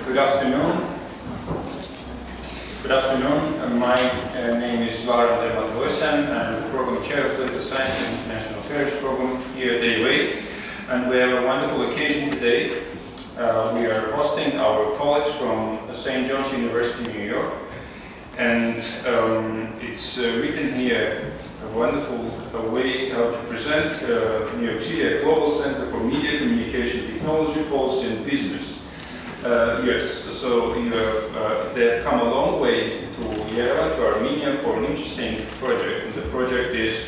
Good afternoon. Good afternoon. My name is Untitled. I'm the program chair of Political Science and International Affairs program here at AUA. And we have a wonderful occasion today. We are hosting our colleagues from St. John's University, New York. And it's written here a wonderful way how to present New York City, a global center for media, communication, technology, policy, and business. Yes, so they have come a long way to Yerevan, to Armenia, for an interesting project. And the project is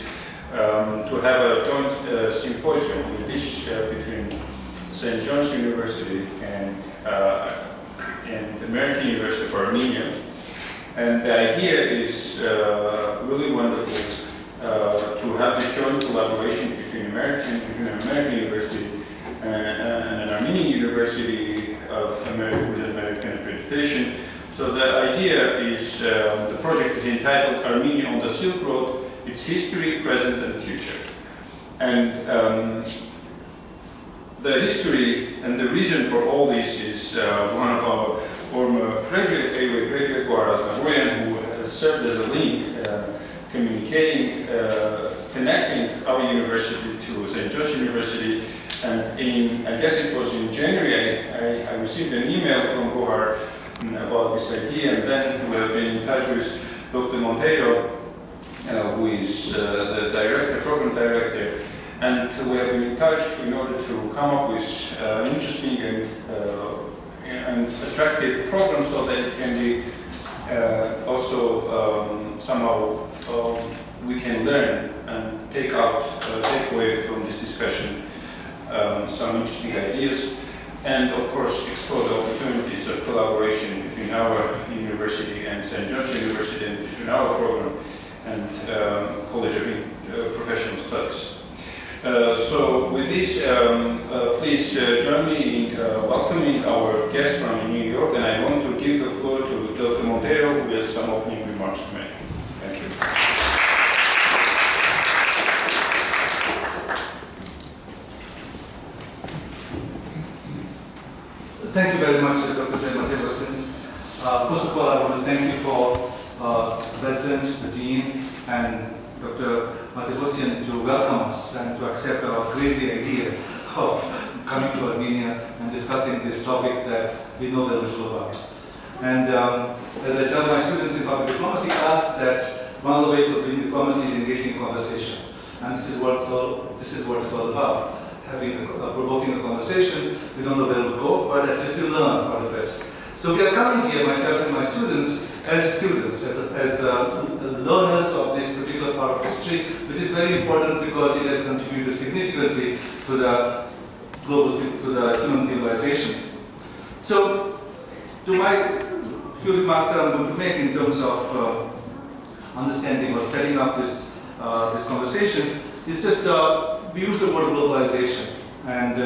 to have a joint symposium between St. John's University and American University of Armenia. And the idea is really wonderful to have this joint collaboration between American University and an Armenian University of America with American accreditation. So the idea is, the project is entitled Armenia on the Silk Road, its history, present, and future. And the history and the reason for all this is one of our former graduates, AUA graduate, Guaras Navoyan, who has served as a link, connecting our university to St. John's University. And I guess it was in January, I received an email from Gohar about this idea, and then we have been in touch with Dr. Monteiro, who is the program director, and we have been in touch in order to come up with an interesting and attractive program so that it can be also somehow we can learn and take away from this discussion some interesting ideas, and of course explore the opportunities of collaboration between our university and St. John's University, and between our program and College of Professional Studies. So with this, please join me in welcoming our guest from New York, and I want to give the floor to Dr. Monteiro, who has some opening remarks to make. Thank you. Thank you very much, Dr. Monteiro. First of all, I want to thank you for the President, the Dean, and Dr. Matevosian to welcome us and to accept our crazy idea of coming to Armenia and discussing this topic that we know very little about. And as I tell my students in public diplomacy class, that one of the ways of doing diplomacy is engaging in conversation. And this is what it's all about. Provoking a conversation. We don't know where it will go, but at least we learn part of it. So we are coming here, myself and my students, as learners of this particular part of history, which is very important because it has contributed significantly to the human civilization. So, to my few remarks that I'm going to make in terms of understanding or setting up this conversation is just we use the word globalization, and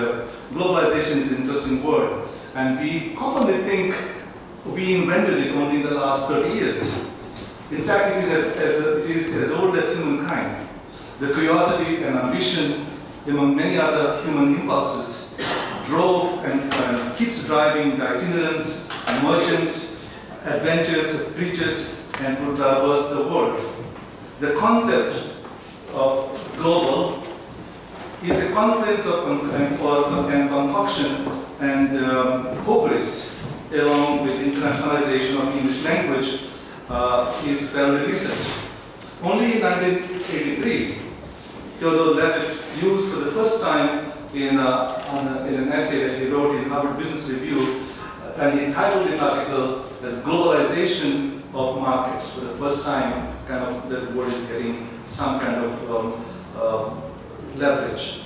globalization is an interesting word, and we commonly think we invented it only in the last 30 years. In fact, it is as old as humankind. The curiosity and ambition, among many other human impulses, drove and keeps driving the itinerants, merchants, adventurers, preachers, and to traverse the world. The concept of global is a confluence of and concoction and hubris, along with internationalization of English language, is fairly recent. Only in 1983, Theodore Levitt used for the first time in an essay that he wrote in Harvard Business Review, and he titled this article as Globalization of Markets. For the first time, kind of the word is getting some kind of leverage.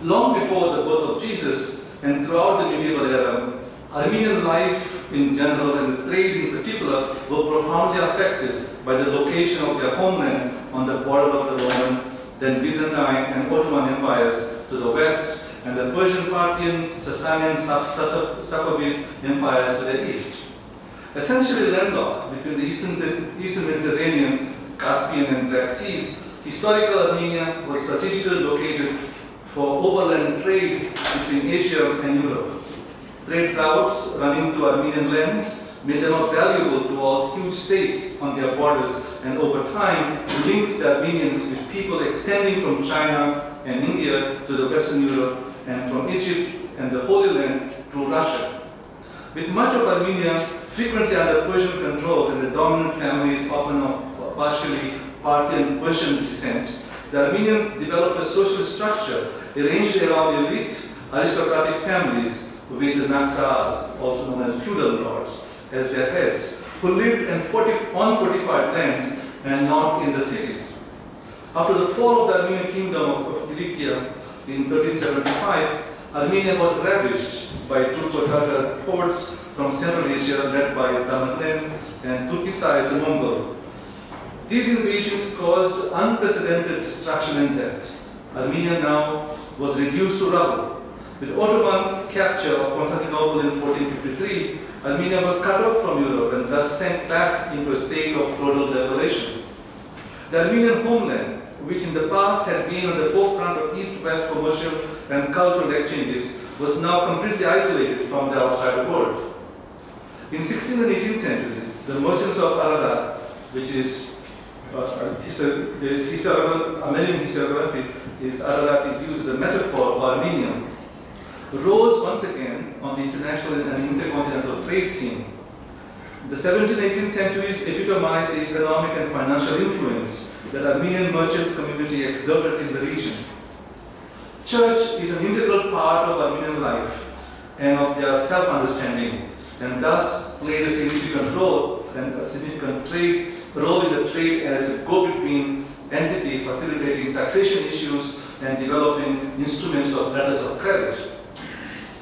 Long before the birth of Jesus and throughout the medieval era, Armenian life in general and the trade in particular were profoundly affected by the location of their homeland on the border of the Roman, then Byzantine and Ottoman empires to the west, and the Persian, Parthian, Sasanian, Safavid empires to the east. Essentially landlocked between the Eastern Mediterranean, Caspian and Black Seas, historical Armenia was strategically located for overland trade between Asia and Europe. Trade routes running to Armenian lands made them valuable to all huge states on their borders, and over time linked the Armenians with people extending from China and India to the Western Europe, and from Egypt and the Holy Land to Russia. With much of Armenia frequently under Persian control and the dominant families often of partially Parthian Persian descent, the Armenians developed a social structure arranged around elite aristocratic families with the Naxars, also known as feudal lords, as their heads, who lived on fortified lands and not in the cities. After the fall of the Armenian kingdom of Kilikia in 1375, Armenia was ravaged by Turco-Tatar hordes from Central Asia led by Tamerlan and Turkicized Mongol. These invasions caused unprecedented destruction and death. Armenia now was reduced to rubble. With Ottoman capture of Constantinople in 1453, Armenia was cut off from Europe and thus sent back into a state of total desolation. The Armenian homeland, which in the past had been on the forefront of East-West commercial and cultural exchanges, was now completely isolated from the outside world. In 16th and 18th centuries, the merchants of Ararat, which is Armenian historiography, Ararat is used as a metaphor for Armenia, rose once again on the international and intercontinental trade scene. The 17th and 18th centuries epitomized the economic and financial influence that Armenian merchant community exerted in the region. Church is an integral part of Armenian life and of their self-understanding, and thus played a significant role in the trade as a go-between entity facilitating taxation issues and developing instruments of letters of credit.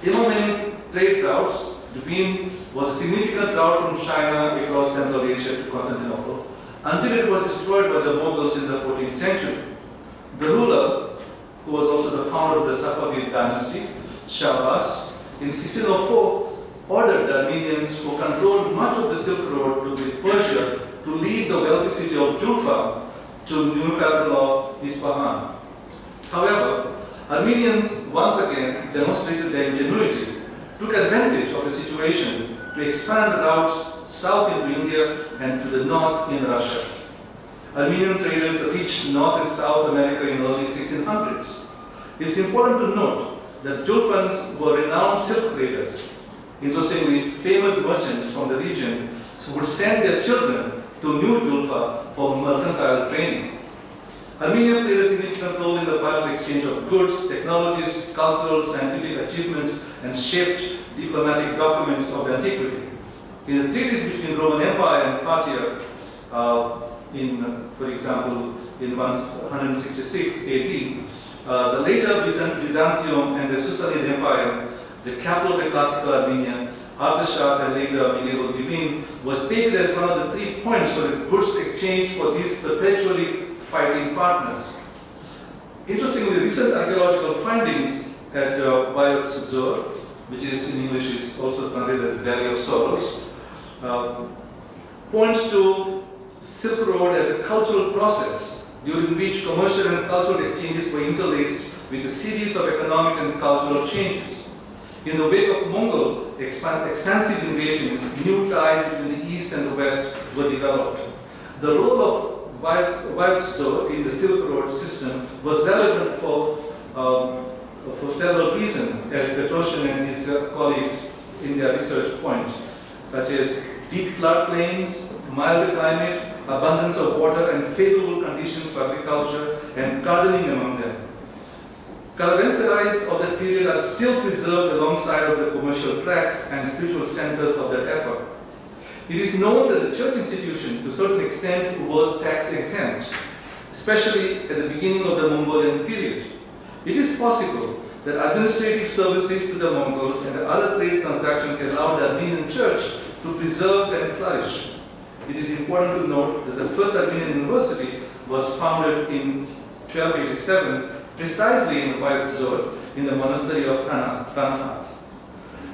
Among many trade routes, the Bean was a significant route from China across Central Asia to Constantinople until it was destroyed by the Mongols in the 14th century. The ruler, who was also the founder of the Safavid dynasty, Shahbaz, in 1604 ordered the Armenians who controlled much of the Silk Road with Persia to leave the wealthy city of Julfa to the new capital of Isfahan. However, Armenians once again demonstrated their ingenuity, took advantage of the situation to expand routes south into India and to the north in Russia. Armenian traders reached North and South America in early 1600s. It's important to note that Julfans were renowned silk traders. Interestingly, famous merchants from the region would send their children to New Julfa for mercantile training. Armenia played a significant role in the vital exchange of goods, technologies, cultural, scientific achievements, and shaped diplomatic documents of antiquity. In the treaties between Roman Empire and Parthia, for example, in 166 AD, the later Byzantium and the Sassanid Empire, the capital of the classical Armenia, Artashat and later medieval Levin, was stated as one of the 3 points for the goods exchange for these perpetually fighting partners. Interestingly, recent archaeological findings at Bayot-Zor, which is in English is also translated as Valley of Sorrows, points to Silk Road as a cultural process during which commercial and cultural exchanges were interlaced with a series of economic and cultural changes. In the wake of Mongol expansive invasions, new ties between the East and the West were developed. The role of Bayot-Zor in the Silk Road system was relevant for several reasons, as Petrosian and his colleagues in their research point, such as deep floodplains, mild climate, abundance of water, and favorable conditions for agriculture and gardening among them. Caravanserais of that period are still preserved alongside of the commercial tracks and spiritual centers of that epoch. It is known that the church institutions, to a certain extent, were tax exempt, especially at the beginning of the Mongolian period. It is possible that administrative services to the Mongols and the other trade transactions allowed the Armenian church to preserve and flourish. It is important to note that the first Armenian university was founded in 1287, precisely in Bayot-Zor, in the monastery of Tanahat.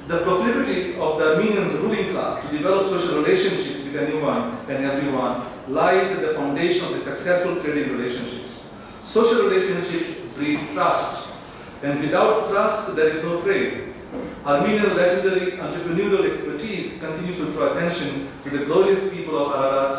The proclivity of the Armenians' ruling class to develop social relationships with anyone and everyone lies at the foundation of the successful trading relationships. Social relationships breed trust, and without trust, there is no trade. Armenian legendary entrepreneurial expertise continues to draw attention to the glorious people of Ararat,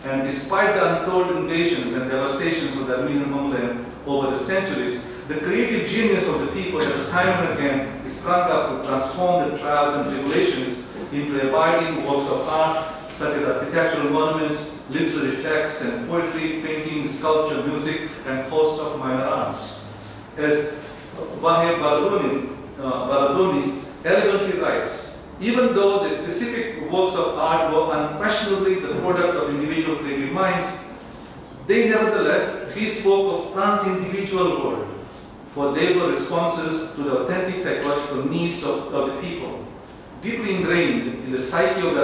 and despite the untold invasions and devastations of the Armenian homeland over the centuries, the creative genius of the people has time and again sprung up to transform the trials and tribulations into abiding works of art, such as architectural monuments, literary texts and poetry, painting, sculpture, music, and host of minor arts. As Vahid Baradoni elegantly writes, even though the specific works of art were unquestionably the product of individual creative minds, they nevertheless bespoke of trans-individual world, for they were responses to the authentic psychological needs of the people. Deeply ingrained in the psyche of the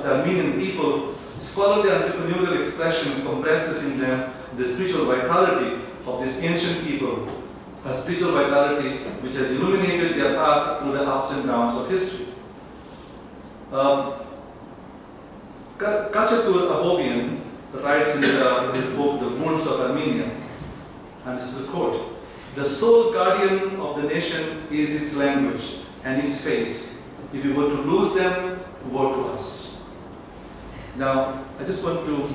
Armenian people, scholarly entrepreneurial expression compresses in them the spiritual vitality of this ancient people, a spiritual vitality which has illuminated their path through the ups and downs of history. Kachatur Abovian writes in his book, The Wounds of Armenia, and this is a quote: "The sole guardian of the nation is its language and its faith. If we were to lose them, woe to us." Now, I just want to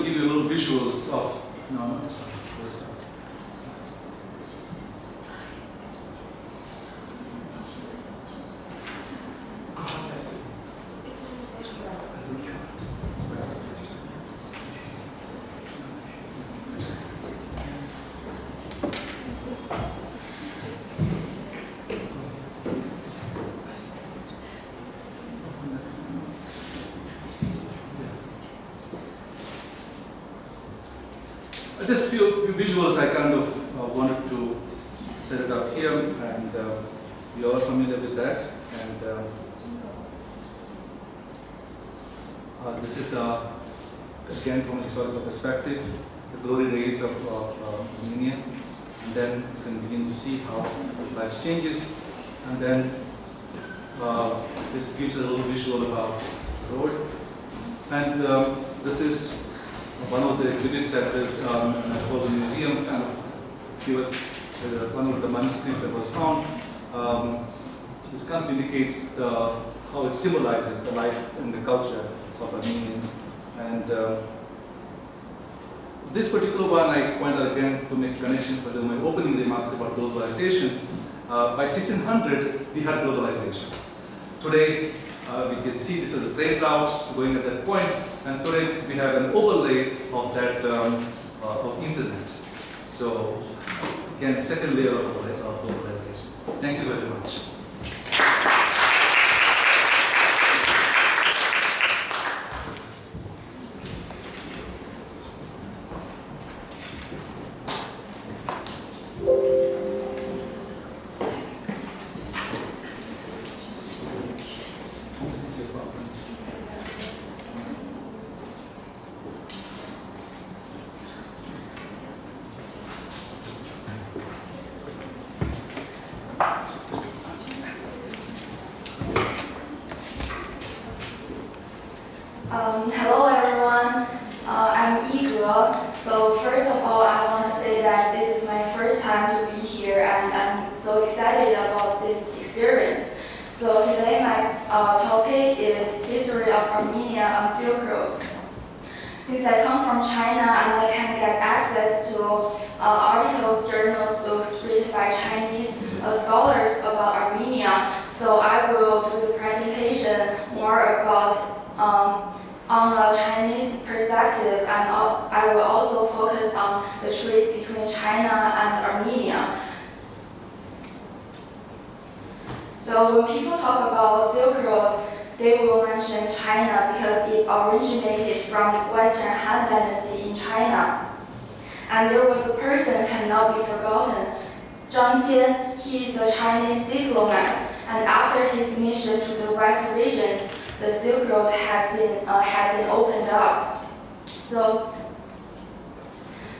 give you a little visuals of, no, this one. Just few visuals I kind of wanted to set it up here, and you are familiar with that. And this is again from a historical perspective, the glory days of Armenia. And then you can begin to see how life changes. And then this gives a little visual about the road. And this is one of the exhibits at the Metropolitan Museum, kind of give it one of the manuscripts that was found, which kind of indicates how it symbolizes the life and the culture of Armenians. And this particular one I point out again to make connection for my opening remarks about globalization. By 1600, we had globalization. Today, we can see this as the trade routes going at that point, and today we have an overlay of that of internet. So again, second layer of globalization. Thank you very much. Hello everyone, I'm Igor. So first of all, I want to say that this is my first time to be here and I'm so excited about this experience. So today my topic is History of Armenia on Silk Road. Since I come from China and I can get access to articles, journals, books written by Chinese scholars about Armenia, so I will do the presentation more about on a Chinese perspective, and I will also focus on the trade between China and Armenia. So when people talk about Silk Road, they will mention China because it originated from Western Han Dynasty in China. And there was a person cannot be forgotten, Zhang Qian. He is a Chinese diplomat, and after his mission to the West regions, the Silk Road had been opened up. So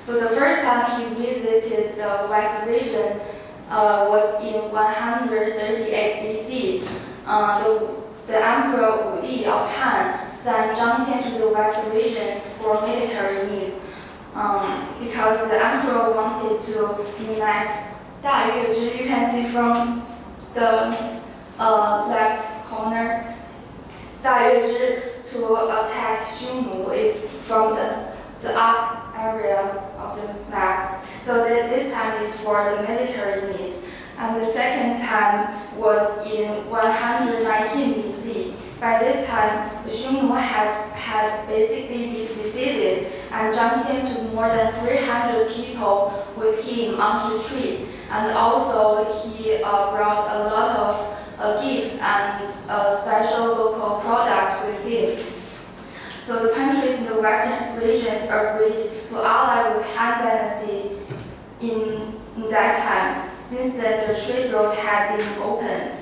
the first time he visited the West region was in 138 BC. The Emperor Wu Di of Han sent Zhang Qian to the West regions for military needs because the emperor wanted to unite Da Yue Zhi. You can see from the left corner, Da Yue Zhi to attack Xiongnu is from the up area of the map. So this time is for the military needs. And the second time was in 119 BC. By this time, the Xiongnu had basically been defeated, and Zhang Qian took more than 300 people with him on his trip. And also, he brought a lot of gifts and special local products with him. So the countries in the western regions agreed to ally with Han Dynasty in that time. Since then, the trade road had been opened.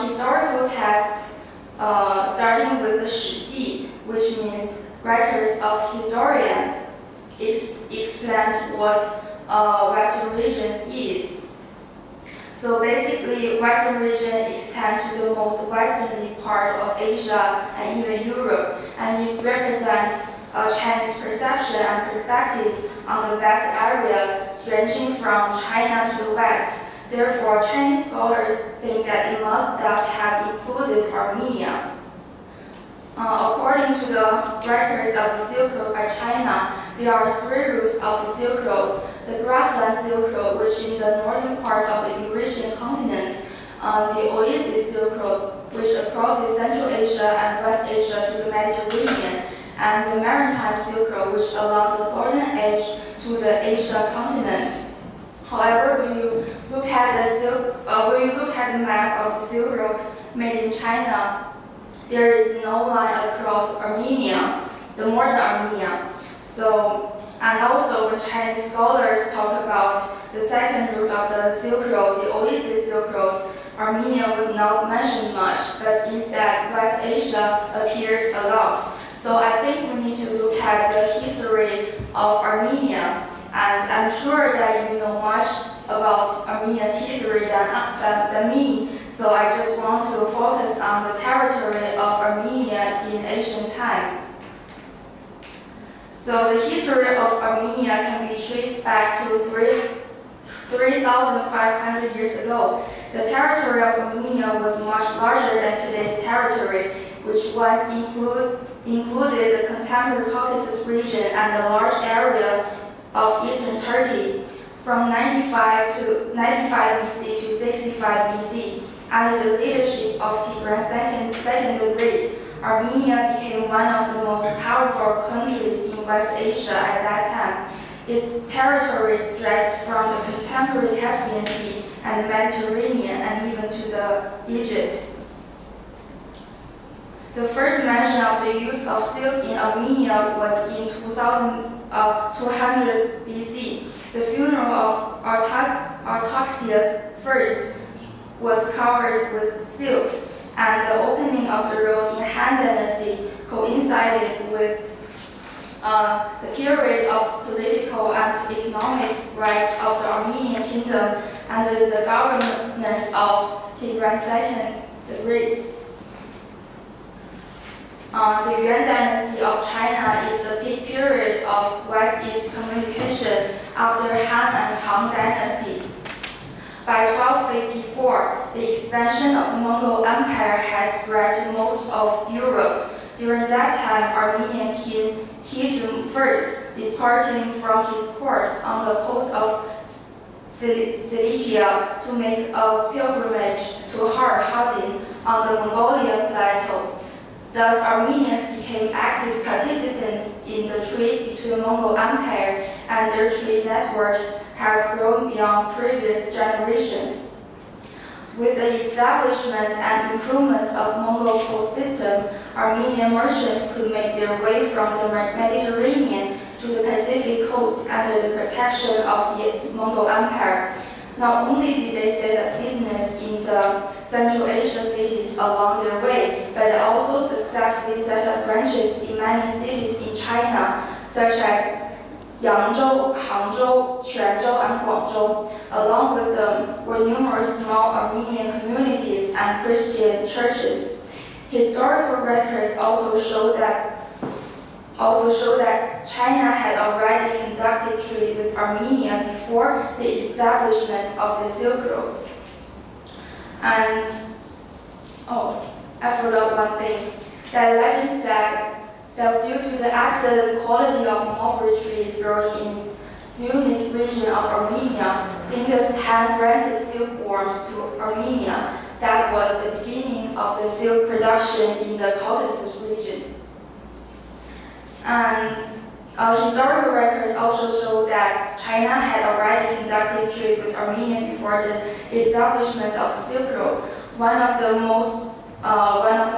Historical texts, starting with the 史记, which means records of historian, explained what Western regions is. So basically, Western region extends to the most westerly part of Asia and even Europe, and it represents Chinese perception and perspective on the vast area stretching from China to the west. Therefore, Chinese scholars think that it must thus have included Armenia. According to the records of the Silk Road by China, there are 3 routes of the Silk Road. The grassland Silk Road, which in the northern part of the Eurasian continent, the Oasis Silk Road, which crosses Central Asia and West Asia to the Mediterranean, and the Maritime Silk Road, which along the northern edge to the Asia continent. However, when you look at the map of the Silk Road made in China, there is no line across Armenia, the modern Armenia. And also when Chinese scholars talk about the second route of the Silk Road, the Oasis Silk Road, Armenia was not mentioned much, but instead West Asia appeared a lot. So I think we need to look at the history of Armenia, and I'm sure that you know much about Armenia's history than me. So I just want to focus on the territory of Armenia in ancient time. So the history of Armenia can be traced back to 3,500 years ago. The territory of Armenia was much larger than today's territory, which once included the contemporary Caucasus region and a large area of eastern Turkey. From 95 BC to 65 BC, under the leadership of Tigran II the Great, Armenia became one of the most powerful countries in West Asia at that time. Its territory stretched from the contemporary Caspian Sea and the Mediterranean and even to Egypt. The first mention of the use of silk in Armenia was in 200 BC. The funeral of Artaxias I was covered with silk, and the opening of the road in Han Dynasty coincided with the period of political and economic rise of the Armenian kingdom under the governance of Tigran II the Great. The Yuan dynasty of China is the peak period of West-East communication after Han and Tang dynasty. By 1254, the expansion of the Mongol Empire had spread to most of Europe. During that time, Armenian King Hitum I, departing from his court on the coast of Cilicia to make a pilgrimage to Har-Hadin on the Mongolian plateau. Thus, Armenians became active participants in the trade between Mongol Empire, and their trade networks have grown beyond previous generations. With the establishment and improvement of Mongol post system, Armenian merchants could make their way from the Mediterranean to the Pacific coast under the protection of the Mongol Empire. Not only did they set up business in the Central Asia cities along their way, but they also successfully set up branches in many cities in China, such as Yangzhou, Hangzhou, Quanzhou, and Guangzhou. Along with them were numerous small Armenian communities and Christian churches. Historical records also show that China had already conducted trade with Armenia before the establishment of the Silk Road. And, I forgot one thing. The legend said that due to the excellent quality of mulberry trees growing in Syunik region of Armenia, Genghis had granted silkworms to Armenia. That was the beginning of the silk production in the Caucasus region. And historical records also show that China had already conducted trade with Armenia before the establishment of the Silk Road. One of the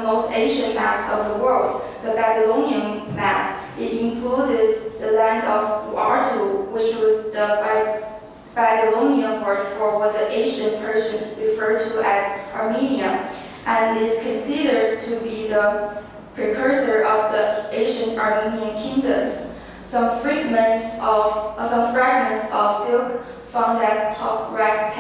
most ancient maps of the world, the Babylonian map, it included the land of Urartu, which was the Babylonian word for what the ancient Persians referred to as Armenia, and is considered to be the precursor of the ancient Armenian kingdoms. Some fragments of silk found at Toprak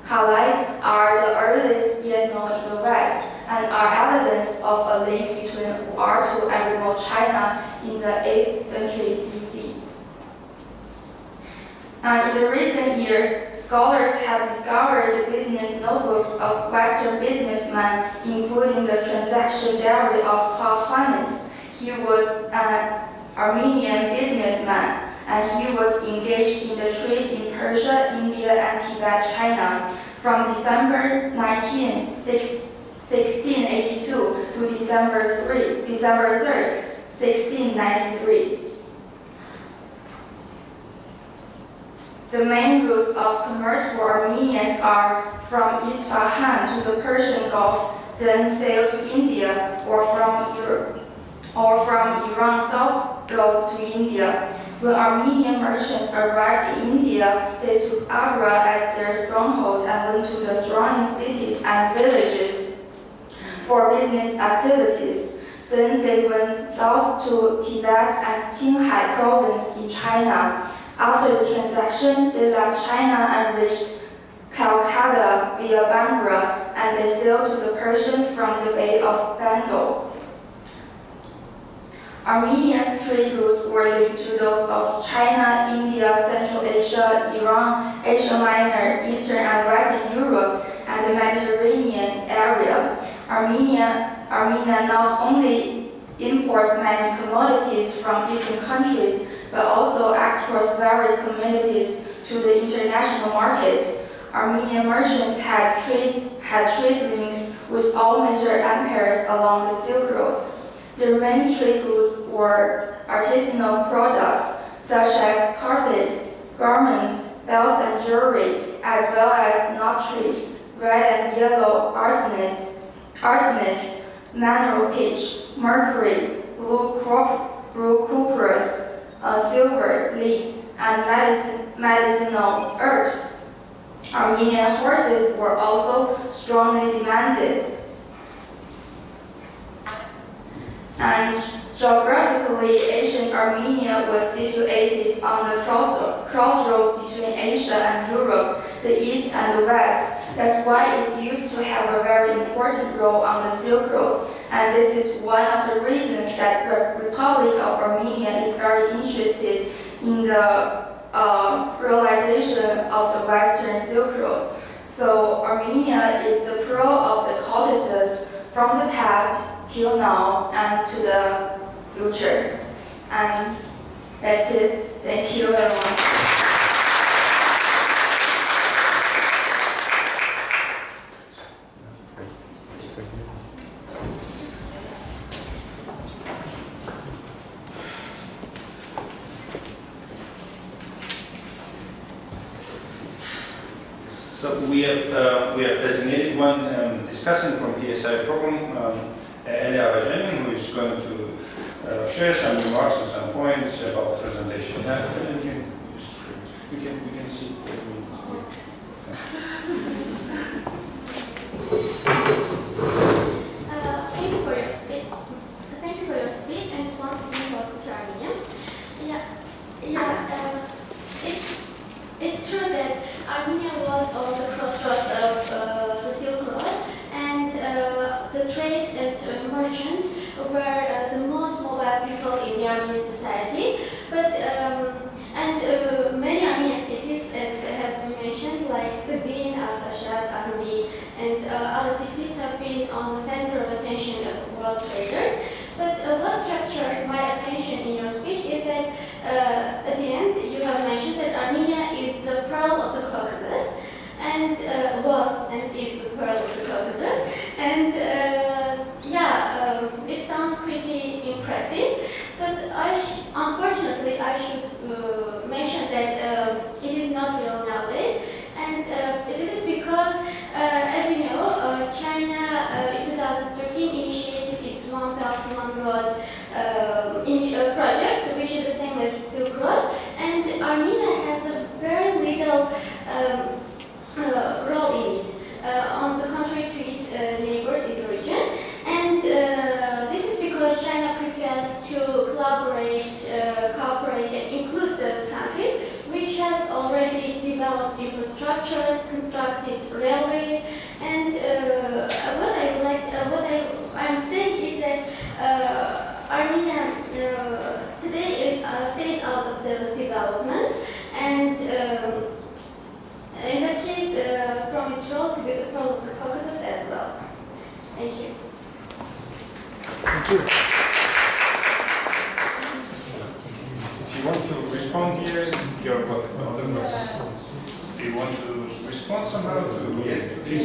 Kalai are the earliest yet known in the West, and are evidence of a link between Urartu and remote China in the 8th century BC. And in the recent years, scholars have discovered the business notebooks of Western businessmen, including the transaction diary of Hafhanis. He was an Armenian businessman, and he was engaged in the trade in Persia, India, and Tibet, China, from December 19, 1682 to December 3, 1693. The main routes of commerce for Armenians are from Isfahan to the Persian Gulf, then sail to India, or from Iran South Road to India. When Armenian merchants arrived in India, they took Agra as their stronghold and went to the surrounding cities and villages for business activities. Then they went south to Tibet and Qinghai province in China. After the transaction, they left China and reached Calcutta via Bangura, and they sailed to the Persian from the Bay of Bengal. Armenia's trade routes were linked to those of China, India, Central Asia, Iran, Asia Minor, Eastern and Western Europe, and the Mediterranean area. Armenia not only imports many commodities from different countries, but also exports various commodities to the international market. Armenian merchants had trade links with all major empires along the Silk Road. Their main trade routes were artisanal products such as carpets, garments, belts and jewelry, as well as nut trees, red and yellow arsenic, mineral pitch, mercury, blue cuprous, silver, lead, and medicinal herbs. Armenian horses were also strongly demanded. And geographically, ancient Armenia was situated on the crossroads between Asia and Europe, the East and the West. That's why it used to have a very important role on the Silk Road. And this is one of the reasons that the Republic of Armenia is very interested in the realization of the Western Silk Road. So Armenia is the pearl of the Caucasus from the past till now and to the future. And that's it. Thank you, everyone. So we have designated one discussant from PSIA program, Eurasian, who is going to share some remarks and some points about the presentation. We can see. Thank you for your speech. Thank you for your speech, and once again welcome to Armenia. It's true that Armenia was on the crossroads of the Silk Road, and the trade and merchants were the most mobile people in the Armenian society. But many Armenian cities, as has been mentioned, like Tbilisi, Al-Fashad, Anbi, and other cities have been on the center of attention of world traders. But what captured my attention in your speech is that at the end you have mentioned that Armenia is the pearl of the Caucasus, and was and is the pearl of the Caucasus. And it sounds pretty impressive. But unfortunately, I should mention that it is not real nowadays, and it is because, as you know, China in 2013 initiated its One Belt One Road project, which is the same as Silk Road, and Armenia has a very little role in it, on the contrary to its neighbors, its region, and this is because China prefers to cooperate and include those countries, which has already developed infrastructures, constructed railways, and what I'm saying is that Armenia today stays out of those developments, and in that case, from its role to be the pearl of the Caucasus as well. Thank you. Thank you. If you want to respond here, you're welcome. Do you want to respond somehow to this?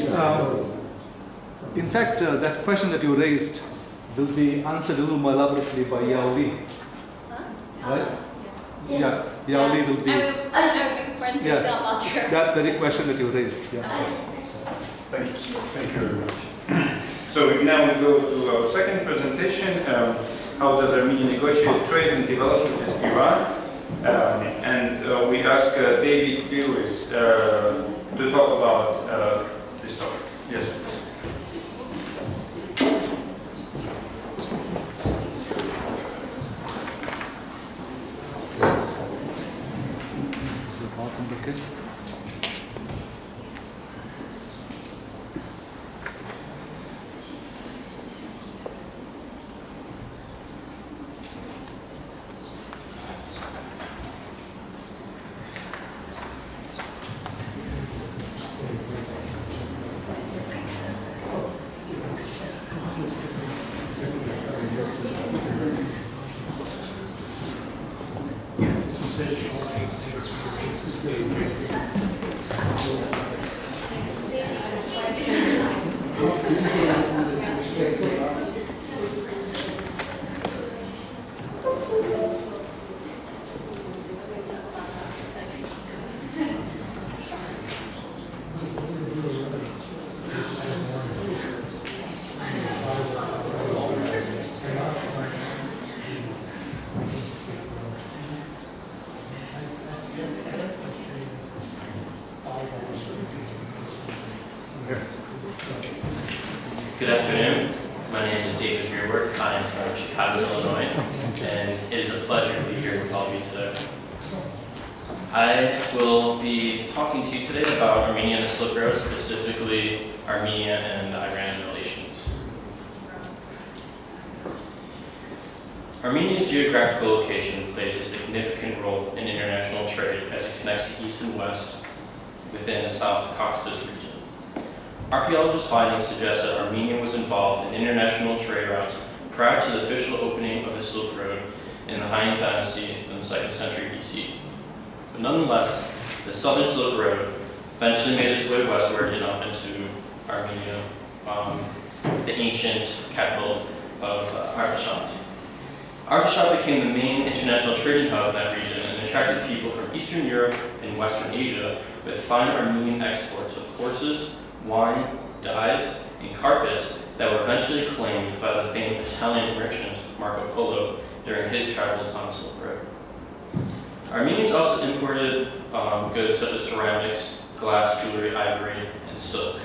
In fact, that question that you raised will be answered a little more elaborately by Yao Li. Right? Yeah, Yao Li will be. Yes, that very question that you raised. Yeah. Thank you very much. So now we go to our second presentation. How does Armenia negotiate trade and development with Iran? And we ask David Lewis to talk about this topic. Yes. Good afternoon. My name is David Gearworth. I am from Chicago, Illinois, and it is a pleasure to be here with all of you today. I will be talking to you today about Armenia and the Silk Road, specifically Armenia and Iran relations. Armenia's geographical location plays a significant role in international trade as it connects the east and west within the South Caucasus region. Archaeologists' findings suggest that Armenia was involved in international trade routes prior to the official opening of the Silk Road in the Han Dynasty in the 2nd century BC. But nonetheless, the southern Silk Road eventually made its way westward and up into Armenia, the ancient capital of Artashat. Artashat became the main international trading hub in that region and attracted people from Eastern Europe and Western Asia with fine Armenian exports of horses, wine, dyes, and carpets that were eventually claimed by the famed Italian merchant Marco Polo during his travels on the Silk Road. Armenians also imported goods such as ceramics, glass, jewelry, ivory, and silk.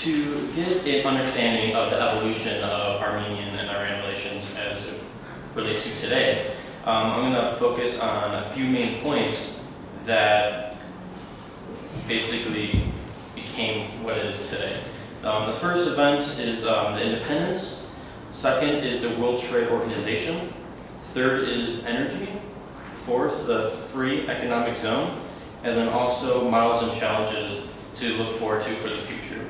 To get an understanding of the evolution of Armenian and Iran relations as it relates to today, I'm going to focus on a few main points that basically became what it is today. The first event is the independence. Second is the World Trade Organization. Third is energy. Fourth, the free economic zone. And then also models and challenges to look forward to for the future.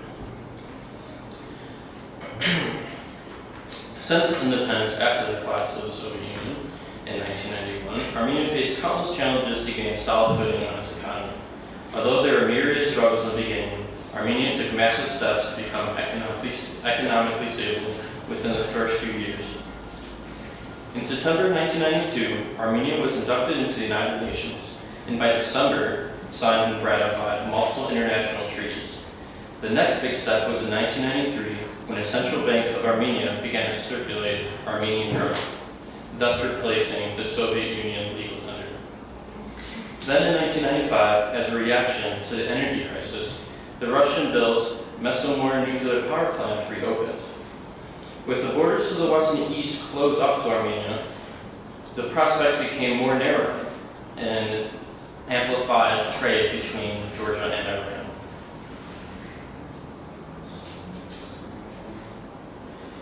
Since its independence after the collapse of the Soviet Union in 1991, Armenia faced countless challenges to gain solid footing on its economy. Although there were myriad struggles in the beginning, Armenia took massive steps to become economically stable within the first few years. In September 1992, Armenia was inducted into the United Nations, and by December, signed and ratified multiple international treaties. The next big step was in 1993, when the Central Bank of Armenia began to circulate Armenian drugs, thus replacing the Soviet Union legal tender. Then in 1995, as a reaction to the energy crisis, the Russian-built Mesomor nuclear power plant reopened. With the borders to the west and the east closed off to Armenia, the prospects became more narrow and amplified trade between Georgia and Iran.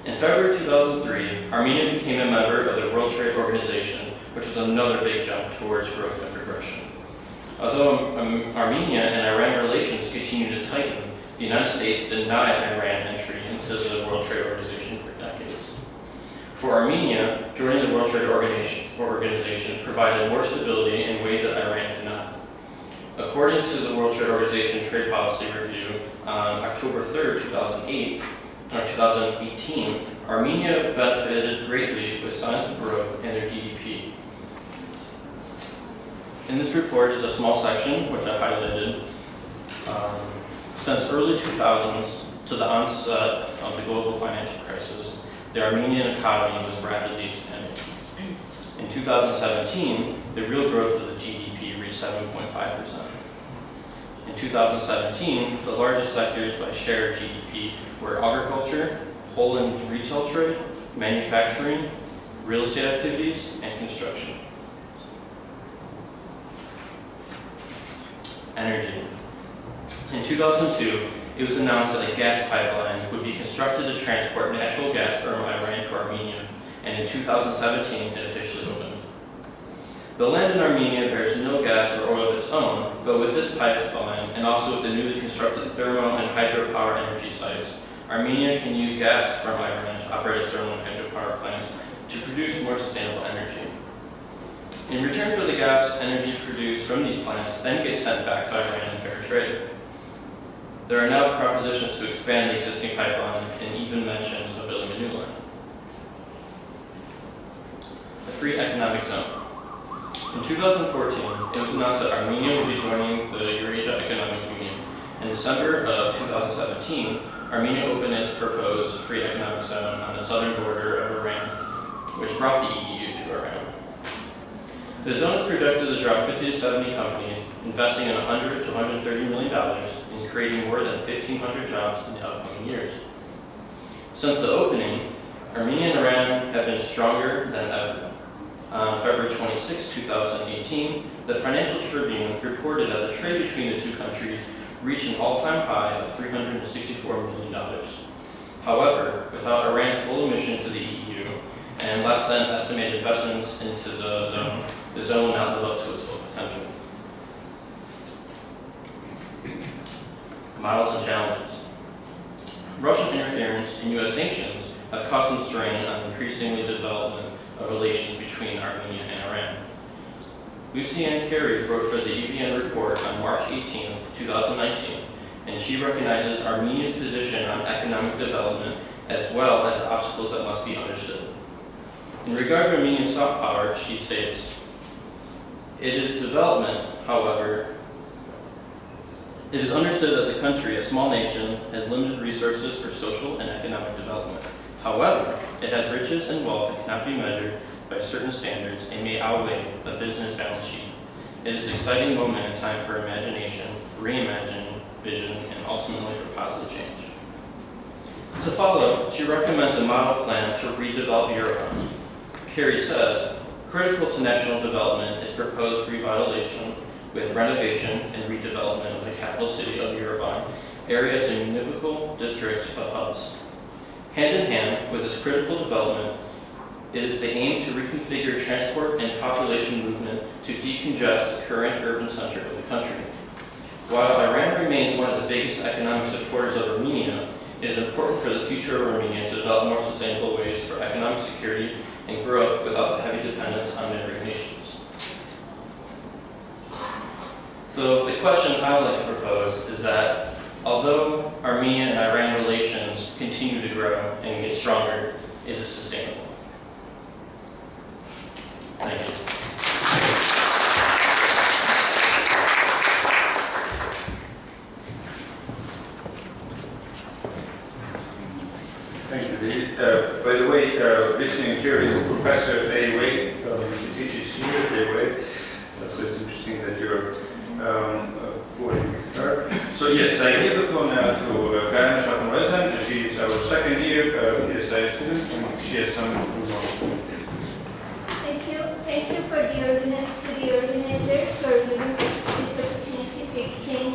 In February 2003, Armenia became a member of the World Trade Organization, which was another big jump towards growth and progression. Although Armenia and Iran relations continued to tighten, the United States denied Iran entry into the World Trade Organization for decades. For Armenia, joining the World Trade Organization provided more stability in ways that Iran could not. According to the World Trade Organization Trade Policy Review on October 3rd, 2018, Armenia benefited greatly with signs of growth in their GDP. In this report is a small section, which I highlighted. Since early 2000s to the onset of the global financial crisis, the Armenian economy was rapidly expanding. In 2017, the real growth of the GDP reached 7.5%. In 2017, the largest sectors by share of GDP were agriculture, wholesale and retail trade, manufacturing, real estate activities, and construction. Energy. In 2002, it was announced that a gas pipeline would be constructed to transport natural gas from Iran to Armenia, and in 2017, it officially opened. The land in Armenia bears no gas or oil of its own, but with this pipeline, and also with the newly constructed thermal and hydropower energy sites, Armenia can use gas from Iran to operate its thermal and hydropower plants to produce more sustainable energy. In return for the gas energy produced from these plants then gets sent back to Iran in fair trade. There are now propositions to expand the existing pipeline and even mentions of building a new line. The free economic zone. In 2014, it was announced that Armenia will be joining the Eurasian Economic Union. In December of 2017, Armenia opened its proposed free economic zone on the southern border of Iran, which brought the EU to Iran. The zone is projected to draw 50 to 70 companies, investing in $100 to $130 million and creating more than 1,500 jobs in the upcoming years. Since the opening, Armenia and Iran have been stronger than ever. On February 26, 2018, the Financial Tribune reported that the trade between the two countries reached an all-time high of $364 million. However, without Iran's full admission to the EU and less than estimated investments into the zone will not live up to its full potential. Models and challenges. Russian interference and U.S. sanctions have caused some strain on increasingly development of relations between Armenia and Iran. Lucianne Carey wrote for the EVN report on March 18, 2019, and she recognizes Armenia's position on economic development as well as the obstacles that must be understood. In regard to Armenian soft power, she states, "It is development, however. It is understood that the country, a small nation, has limited resources for social and economic development. However, it has riches and wealth that cannot be measured by certain standards and may outweigh a business balance sheet. It is an exciting moment in time for imagination, reimagining, vision, and ultimately for positive change." To follow, she recommends a model plan to redevelop Europe. Carrie says, "Critical to national development is proposed revitalization with renovation and redevelopment of the capital city of Yerevan area as a municipal district of hubs. Hand in hand with this critical development, it is the aim to reconfigure transport and population movement to decongest the current urban center of the country. While Iran remains one of the biggest economic supporters of Armenia, it is important for the future of Armenia to develop more sustainable ways for economic security and growth without the heavy dependence on neighboring nations." So the question I would like to propose is that although Armenia and Iran relations continue to grow and get stronger, is it sustainable? Thank you. Thank you, David. By the way, listening here is Professor Wei. She teaches here at Wei. So it's interesting that you're quoting her. So yes, I give the floor now to Karen Schaffen-Reisen. She is our second year PSIA student, and she has some remarks. Thank you for the organizers for giving us this opportunity to exchange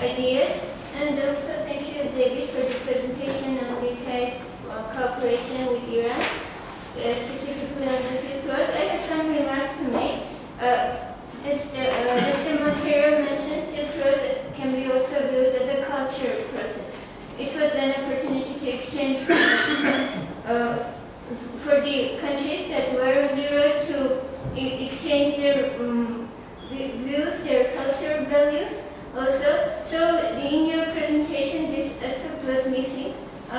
ideas. And also thank you, David, for the presentation on details of cooperation with Iran, specifically on the Silk Road. I have some remarks to make. As Dr. Montero mentioned, Silk Road can be also viewed as a cultural process. It was an opportunity to exchange for the countries that were on the road to exchange their views, their cultural values also. So in your presentation, this aspect was missing. I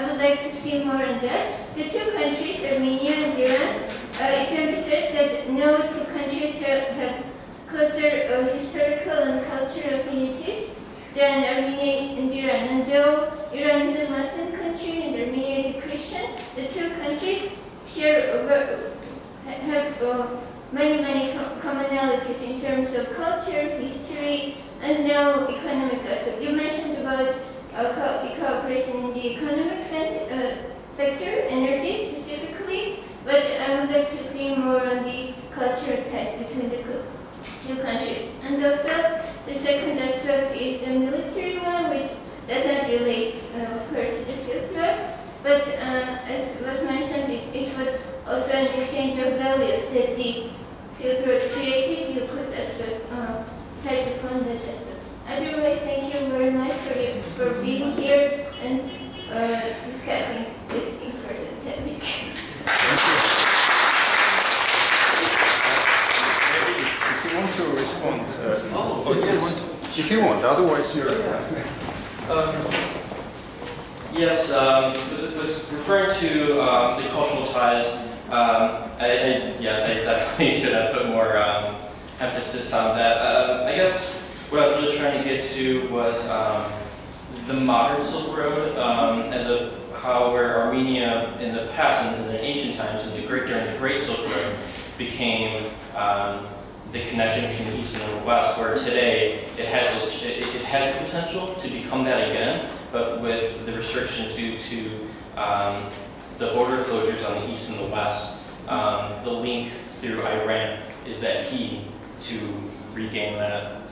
would like to see more on that. The two countries, Armenia and Iran, it can be said that no two countries have closer historical and cultural affinities than Armenia and Iran. And though Iran is a Muslim country and Armenia is a Christian, the two countries have many commonalities in terms of culture, history, and now economic aspect. You mentioned about the cooperation in the economic sector, energy specifically, but I would like to see more on the cultural ties between the two countries. And also, the second aspect is the military one, which does not relate, of course, to the Silk Road, but as was mentioned, it was also an exchange of values that the Silk Road created. You could touch upon that aspect. Otherwise, thank you very much for being here and discussing this important topic. If you want to respond, if you want, otherwise you're. Yes, with referring to the cultural ties, yes, I definitely should have put more emphasis on that. I guess what I was really trying to get to was the modern Silk Road as where Armenia in the past and in the ancient times during the Great Silk Road became the connection between the East and the West, where today it has the potential to become that again, but with the restrictions due to the border closures on the East and the West, the link through Iran is that key to regain that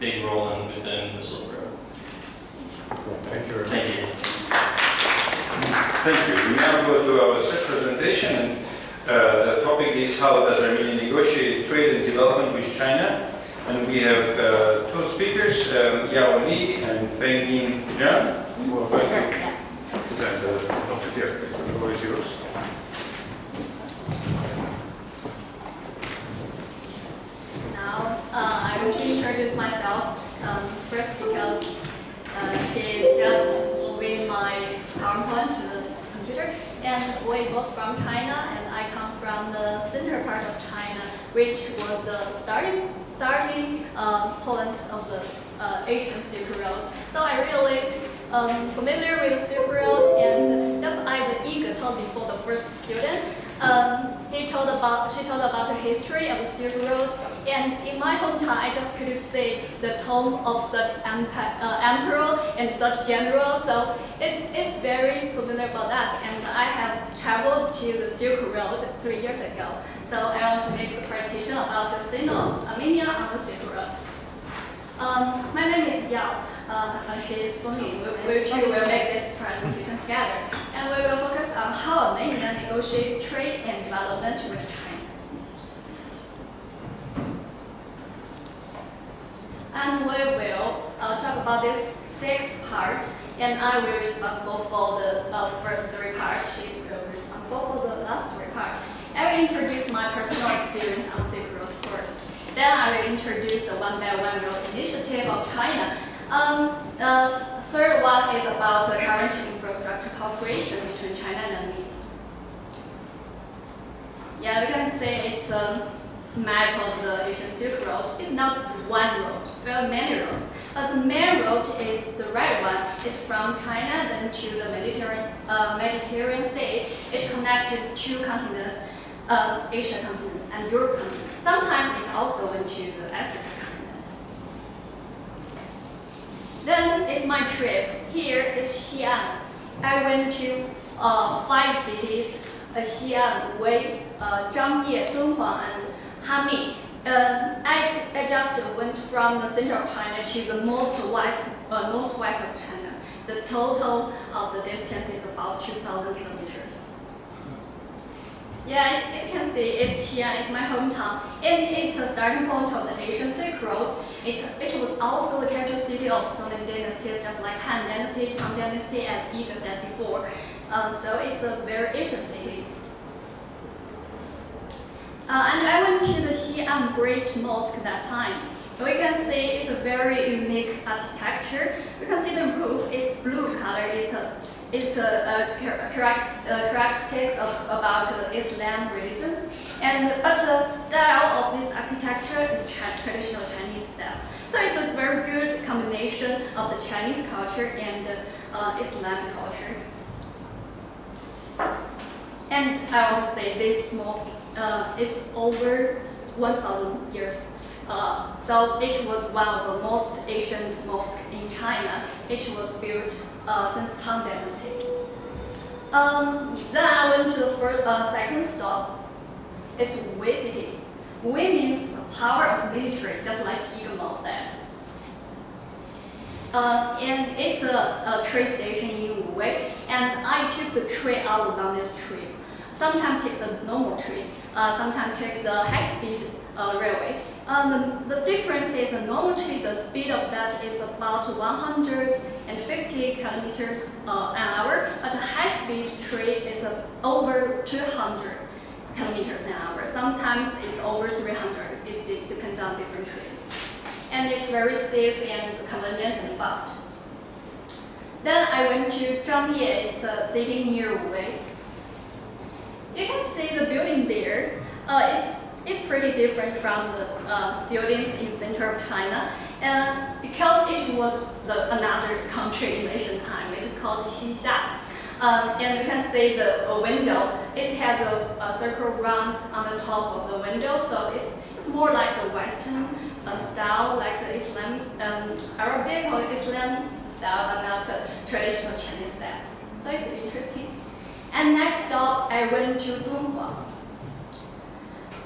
big role within the Silk Road. Thank you. Thank you. Thank you. We now go to our second presentation. The topic is how does Armenia negotiate trade and development with China? And we have two speakers, Yao Li and Feng Yin Zhang, who are going to present the topic here. So the floor is yours. Now, I want to introduce myself first because she's just moving my PowerPoint to the computer. And and we both from China, and I come from the center part of China, which was the starting point of the Asian Silk Road. So I really familiar with the Silk Road, and just as Ige told before, the first student, she told about the history of the Silk Road, and in my hometown, I just could see the tomb of such emperor and such general. So it's very familiar about that, and I have traveled to the Silk Road 3 years ago. So I want to make the presentation about the scene of Armenia on the Silk Road. My name is Yao. She is Feng. We two will make this presentation together, and we will focus on how Armenia negotiate trade and development with China. And we will talk about these 6 parts, and I will be responsible for the first 3 parts. She will be responsible for the last 3 parts. I will introduce my personal experience on Silk Road first. Then I will introduce the One Belt One Road initiative of China. Third one is about the current infrastructure cooperation between China and Armenia. Yeah, we can say it's a map of the Asian Silk Road. It's not one road, there are many roads. But the main road is the right one. It's from China then to the Mediterranean Sea. It connected 2 continents, Asia continent and Europe continent. Sometimes it also went to the Africa continent. Then it's my trip. Here is Xi'an. I went to 5 cities: Xi'an, Wei, Zhangye, Dunhuang, and Hami. I just went from the center of China to the northwest of China. The total of the distance is about 2,000 kilometers. Yeah, you can see it's Xi'an, it's my hometown, and it's a starting point of the Asian Silk Road. It was also the capital city of Song Dynasty, just like Han Dynasty, Tang Dynasty, as Ige said before. So it's a very Asian city. And I went to the Xi'an Great Mosque that time. We can see it's a very unique architecture. You can see the roof is blue color. It's a characteristics of about Islam religions, but the style of this architecture is traditional Chinese style. So it's a very good combination of the Chinese culture and Islamic culture. And I want to say this mosque is over 1,000 years. So it was one of the most ancient mosques in China. It was built since Tang Dynasty. Then I went to the second stop. It's Wei City. Wei means the power of military, just like Ige said. And it's a train station in Wei, and I took the train all along this trip. Sometimes takes a normal train, sometimes takes a high-speed railway. The difference is a normal train, the speed of that is about 150 kilometers an hour, but a high-speed train is over 200 kilometers an hour. Sometimes it's over 300. It depends on different trains. And it's very safe and convenient and fast. Then I went to Zhangye. It's a city near Wei. You can see the building there. It's pretty different from the buildings in center of China, and because it was another country in ancient time, it's called Xixia. And you can see the window. It has a circle round on the top of the window, so it's more like the Western style, like the Islam, Arabic or Islam style, but not a traditional Chinese style. So it's interesting. And next stop, I went to Dunhuang.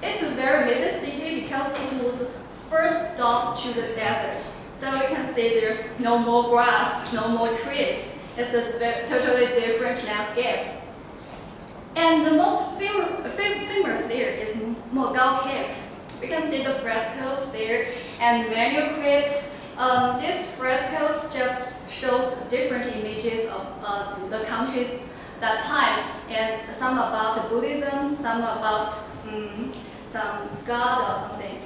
It's a very busy city because it was the first stop to the desert. So you can see there's no more grass, no more trees. It's a totally different landscape. And the most famous there is Mogao Caves. We can see the frescoes there and manuscripts. These frescoes just shows different images of the countries that time, and some about Buddhism, some about some god or something.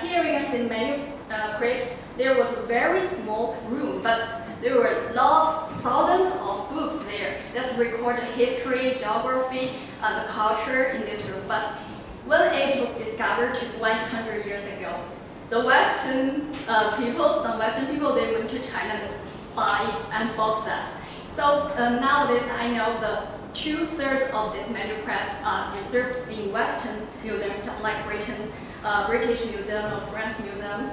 Here we can see manuscripts. There was a very small room, but there were thousands of books there. that record the history, geography, and the culture in this room. But when it was discovered 100 years ago, the Western some Western people, they went to China and buy and bought that. So nowadays, I know the 2/3 of these manuscripts are preserved in Western museum, just like British Museum or French Museum.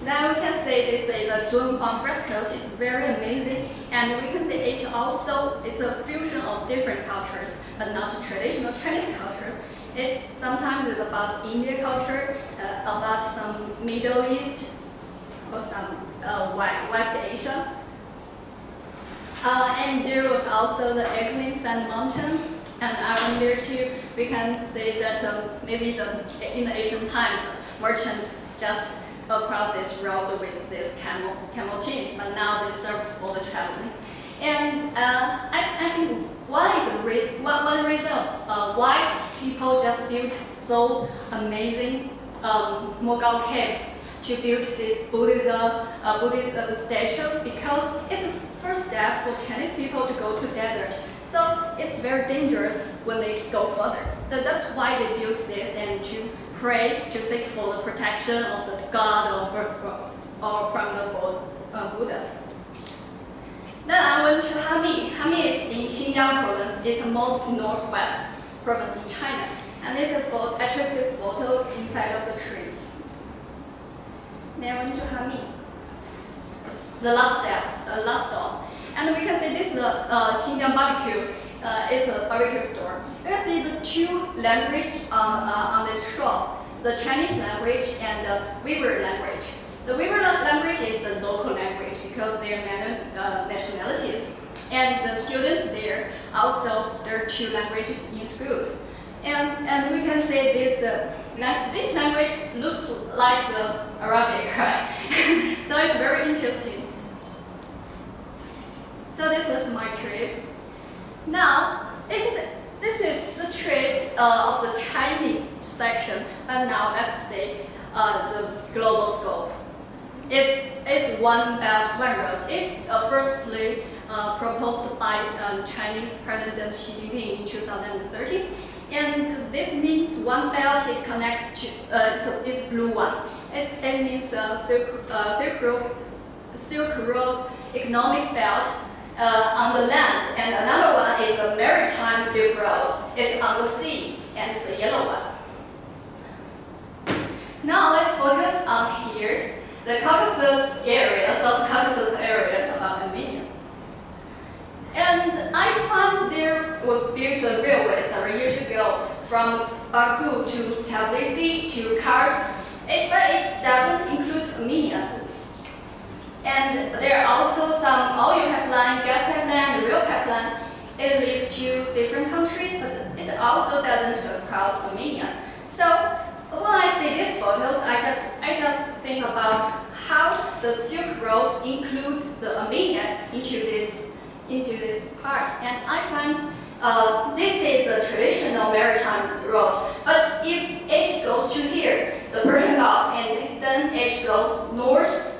Then we can say this is the Dunhuang frescoes. It's very amazing, and we can say it's a fusion of different cultures, but not traditional Chinese cultures. Sometimes it's about Indian culture, about some Middle East, or some West Asia. And there was also the Afghanistan mountain, and around there too, we can say that maybe in the ancient times, merchants just across this road with these camel teams, but now they serve for the traveling. And I think one reason why people just built so amazing Mogao caves to build these Buddhism statues, because it's a first step for Chinese people to go to desert. So it's very dangerous when they go further. So that's why they built this, and to pray, to seek for the protection of the God or from the Buddha. Then I went to Hami. Hami is in Xinjiang province. It's the most northwest province in China. And I took this photo inside of the tree. Then I went to Hami, the last stop. And we can see this is the Xinjiang barbecue. It's a barbecue store. You can see the two languages on this shop, the Chinese language and the Uyghur language. The Uyghur language is a local language because they are many nationalities. And the students there there are two languages in schools. And we can say this language looks like the Arabic, right? So it's very interesting. So this is my trip. Now, this is the trip of the Chinese section, but now let's see the global scope. It's one belt, one road. It's firstly proposed by Chinese President Xi Jinping in 2013, and this means one belt. It connects to it's blue one. It means Silk Road economic belt. On the land, and another one is the maritime Silk Road. It's on the sea, and it's a yellow one. Now let's focus on here, the Caucasus area, South Caucasus area about Armenia. And I found there was built a railway several years ago from Baku to Tbilisi to Kars, but it doesn't include Armenia. And there are also some oil pipeline, gas pipeline, and rail pipeline. It leads to different countries, but it also doesn't cross Armenia. So when I see these photos, I just think about how the Silk Road includes the Armenia into this part. And I find this is a traditional maritime road. But if it goes to here, the Persian Gulf, and then it goes north.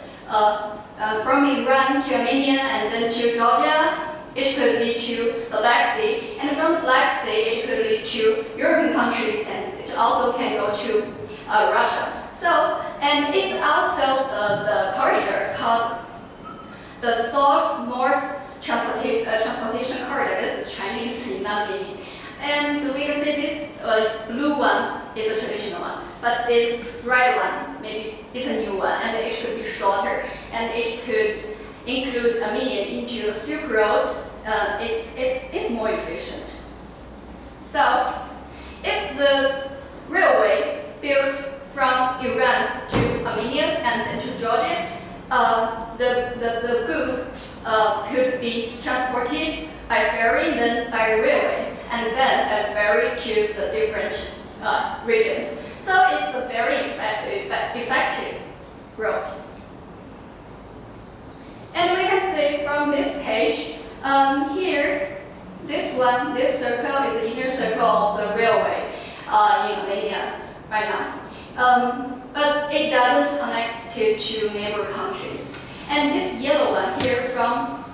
From Iran to Armenia and then to Georgia, it could lead to the Black Sea, and from the Black Sea, it could lead to European countries, and it also can go to Russia. So, and it's also the corridor called the South-North Transportation Corridor. This is Chinese, not meaning. And we can say this blue one is a traditional one, but this red one, maybe it's a new one, and it could be shorter, and it could include Armenia into the Silk Road. It's more efficient. So, if the railway built from Iran to Armenia and then to Georgia, the goods could be transported by ferry, then by railway, and then a ferry to the different regions. So it's a very effective route. And we can see from this page, here, this circle is the inner circle of the railway in Armenia right now. But it doesn't connect it to neighbor countries. And this yellow one here from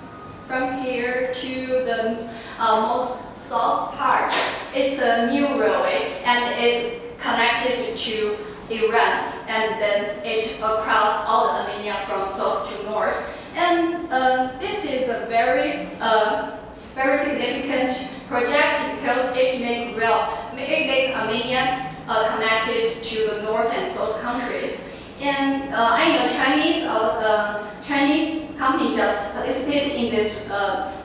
from here to the most south part, it's a new railway and it's connected to Iran, and then it across all of Armenia from south to north. And this is a very significant project because it make Armenia connected to the north and south countries. And I know Chinese company just participated in this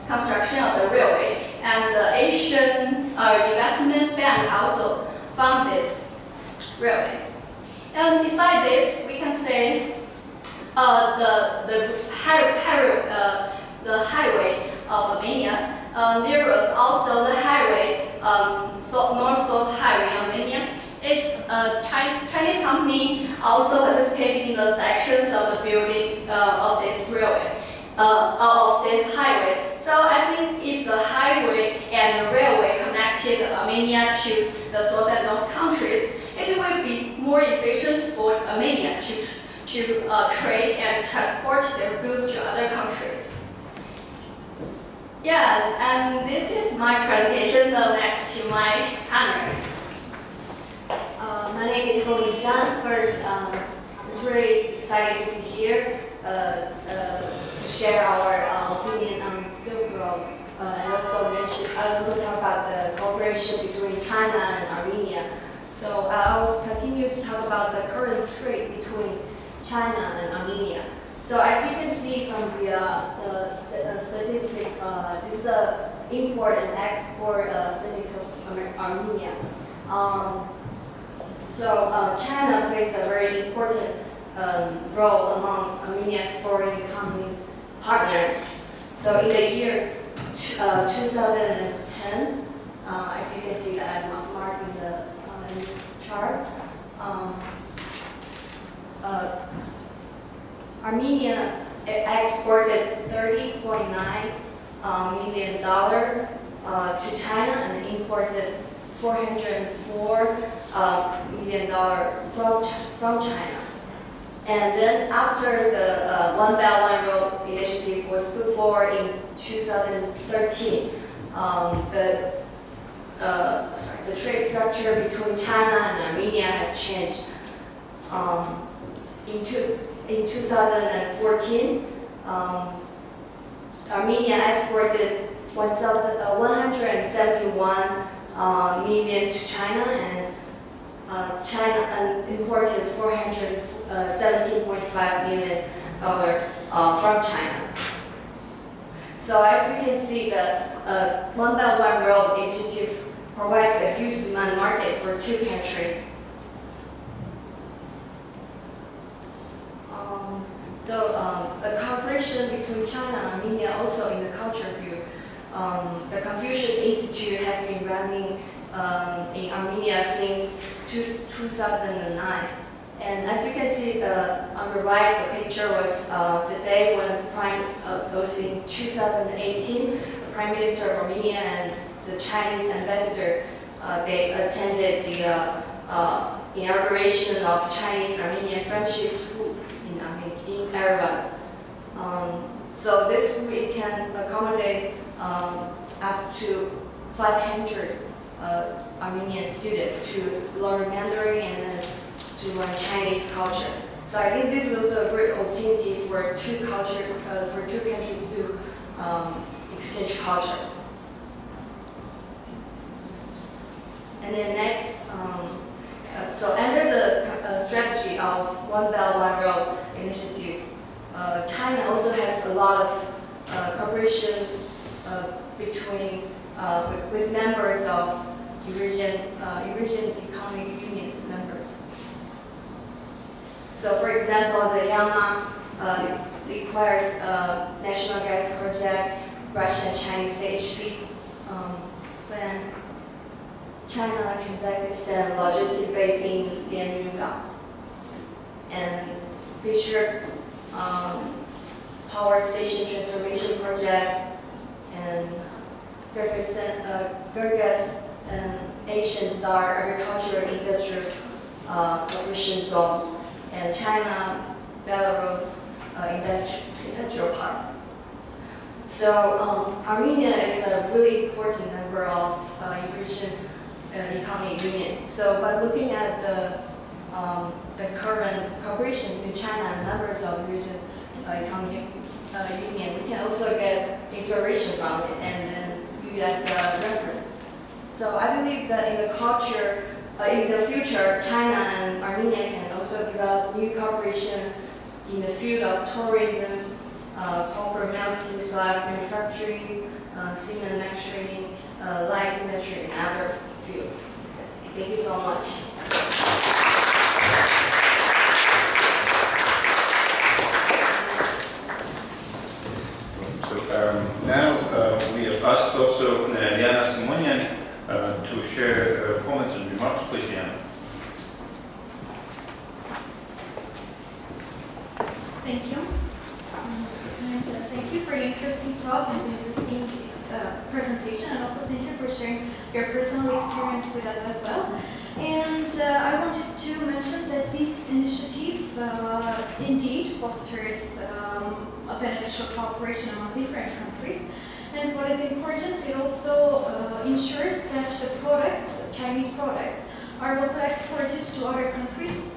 construction of the railway, and the Asian Investment Bank also fund this railway. And beside this, we can say the highway of Armenia. There was also the highway, north-south highway in Armenia. It's a Chinese company also participated in the sections of the building of this railway, of this highway. So I think if the highway and the railway connected Armenia to the south and north countries, it will be more efficient for Armenia to trade and transport their goods to other countries. Yeah, and this is my presentation. Next to my partner. My name is Hong Chan. First, I'm really excited to be here to share our opinion on Silk Road, and also I will talk about the cooperation between China and Armenia. So I'll continue to talk about the current trade between China and Armenia. So as you can see from the statistic, this is the import and export statistics of Armenia. China plays a very important role among Armenia's foreign economy partners. So in the year 2010, as you can see that I'm marking in this chart, Armenia exported $30.9 million to China and imported $404 million from China. And then after the One Belt One Road initiative was put forward in 2013, the trade structure between China and Armenia has changed. In 2014, Armenia exported 171 million to China, and China imported $417.5 million from China. So as we can see, the One Belt One Road initiative provides a huge demand market for two countries. The cooperation between China and Armenia also in the culture field. The Confucius Institute has been running in Armenia since 2009. And as you can see, on the right, the picture was the day when was in 2018, the Prime Minister of Armenia and the Chinese ambassador, they attended the inauguration of Chinese-Armenian Friendship School in Yerevan. So this we can accommodate up to 500 Armenian students to learn Mandarin and to learn Chinese culture. So I think this was a great opportunity for two countries to exchange culture. And then next, so under the strategy of One Belt One Road initiative, China also has a lot of cooperation between with members of Eurasian Economic Union members. So, for example, the Yama required national gas project, Russia and Chinese CHP plan, China, Kazakhstan logistic base in Lianyungang, and Fisher power station transformation project, and Kyrgyz and Asian Star Agricultural Industrial Cooperation Zone, and China Belarus Industrial Park. So Armenia is a really important member of Eurasian Economic Union. So by looking at the current cooperation between China and members of Eurasian Economic Union, we can also get inspiration from it and then use it as a reference. So I believe that in the culture, in the future, China and Armenia can also develop new cooperation in the field of tourism, copper melting, glass manufacturing, cement manufacturing, light industry, and other fields. Thank you so much. Now we have asked also Liana Simonian to share comments and remarks. Please, Liana. Thank you. Thank you for your interesting talk and the interesting presentation, and also thank you for sharing your personal experience with us as well. And I wanted to mention that this initiative indeed fosters a beneficial cooperation among different countries. And what is important, it also ensures that the products, Chinese products, are also exported to other countries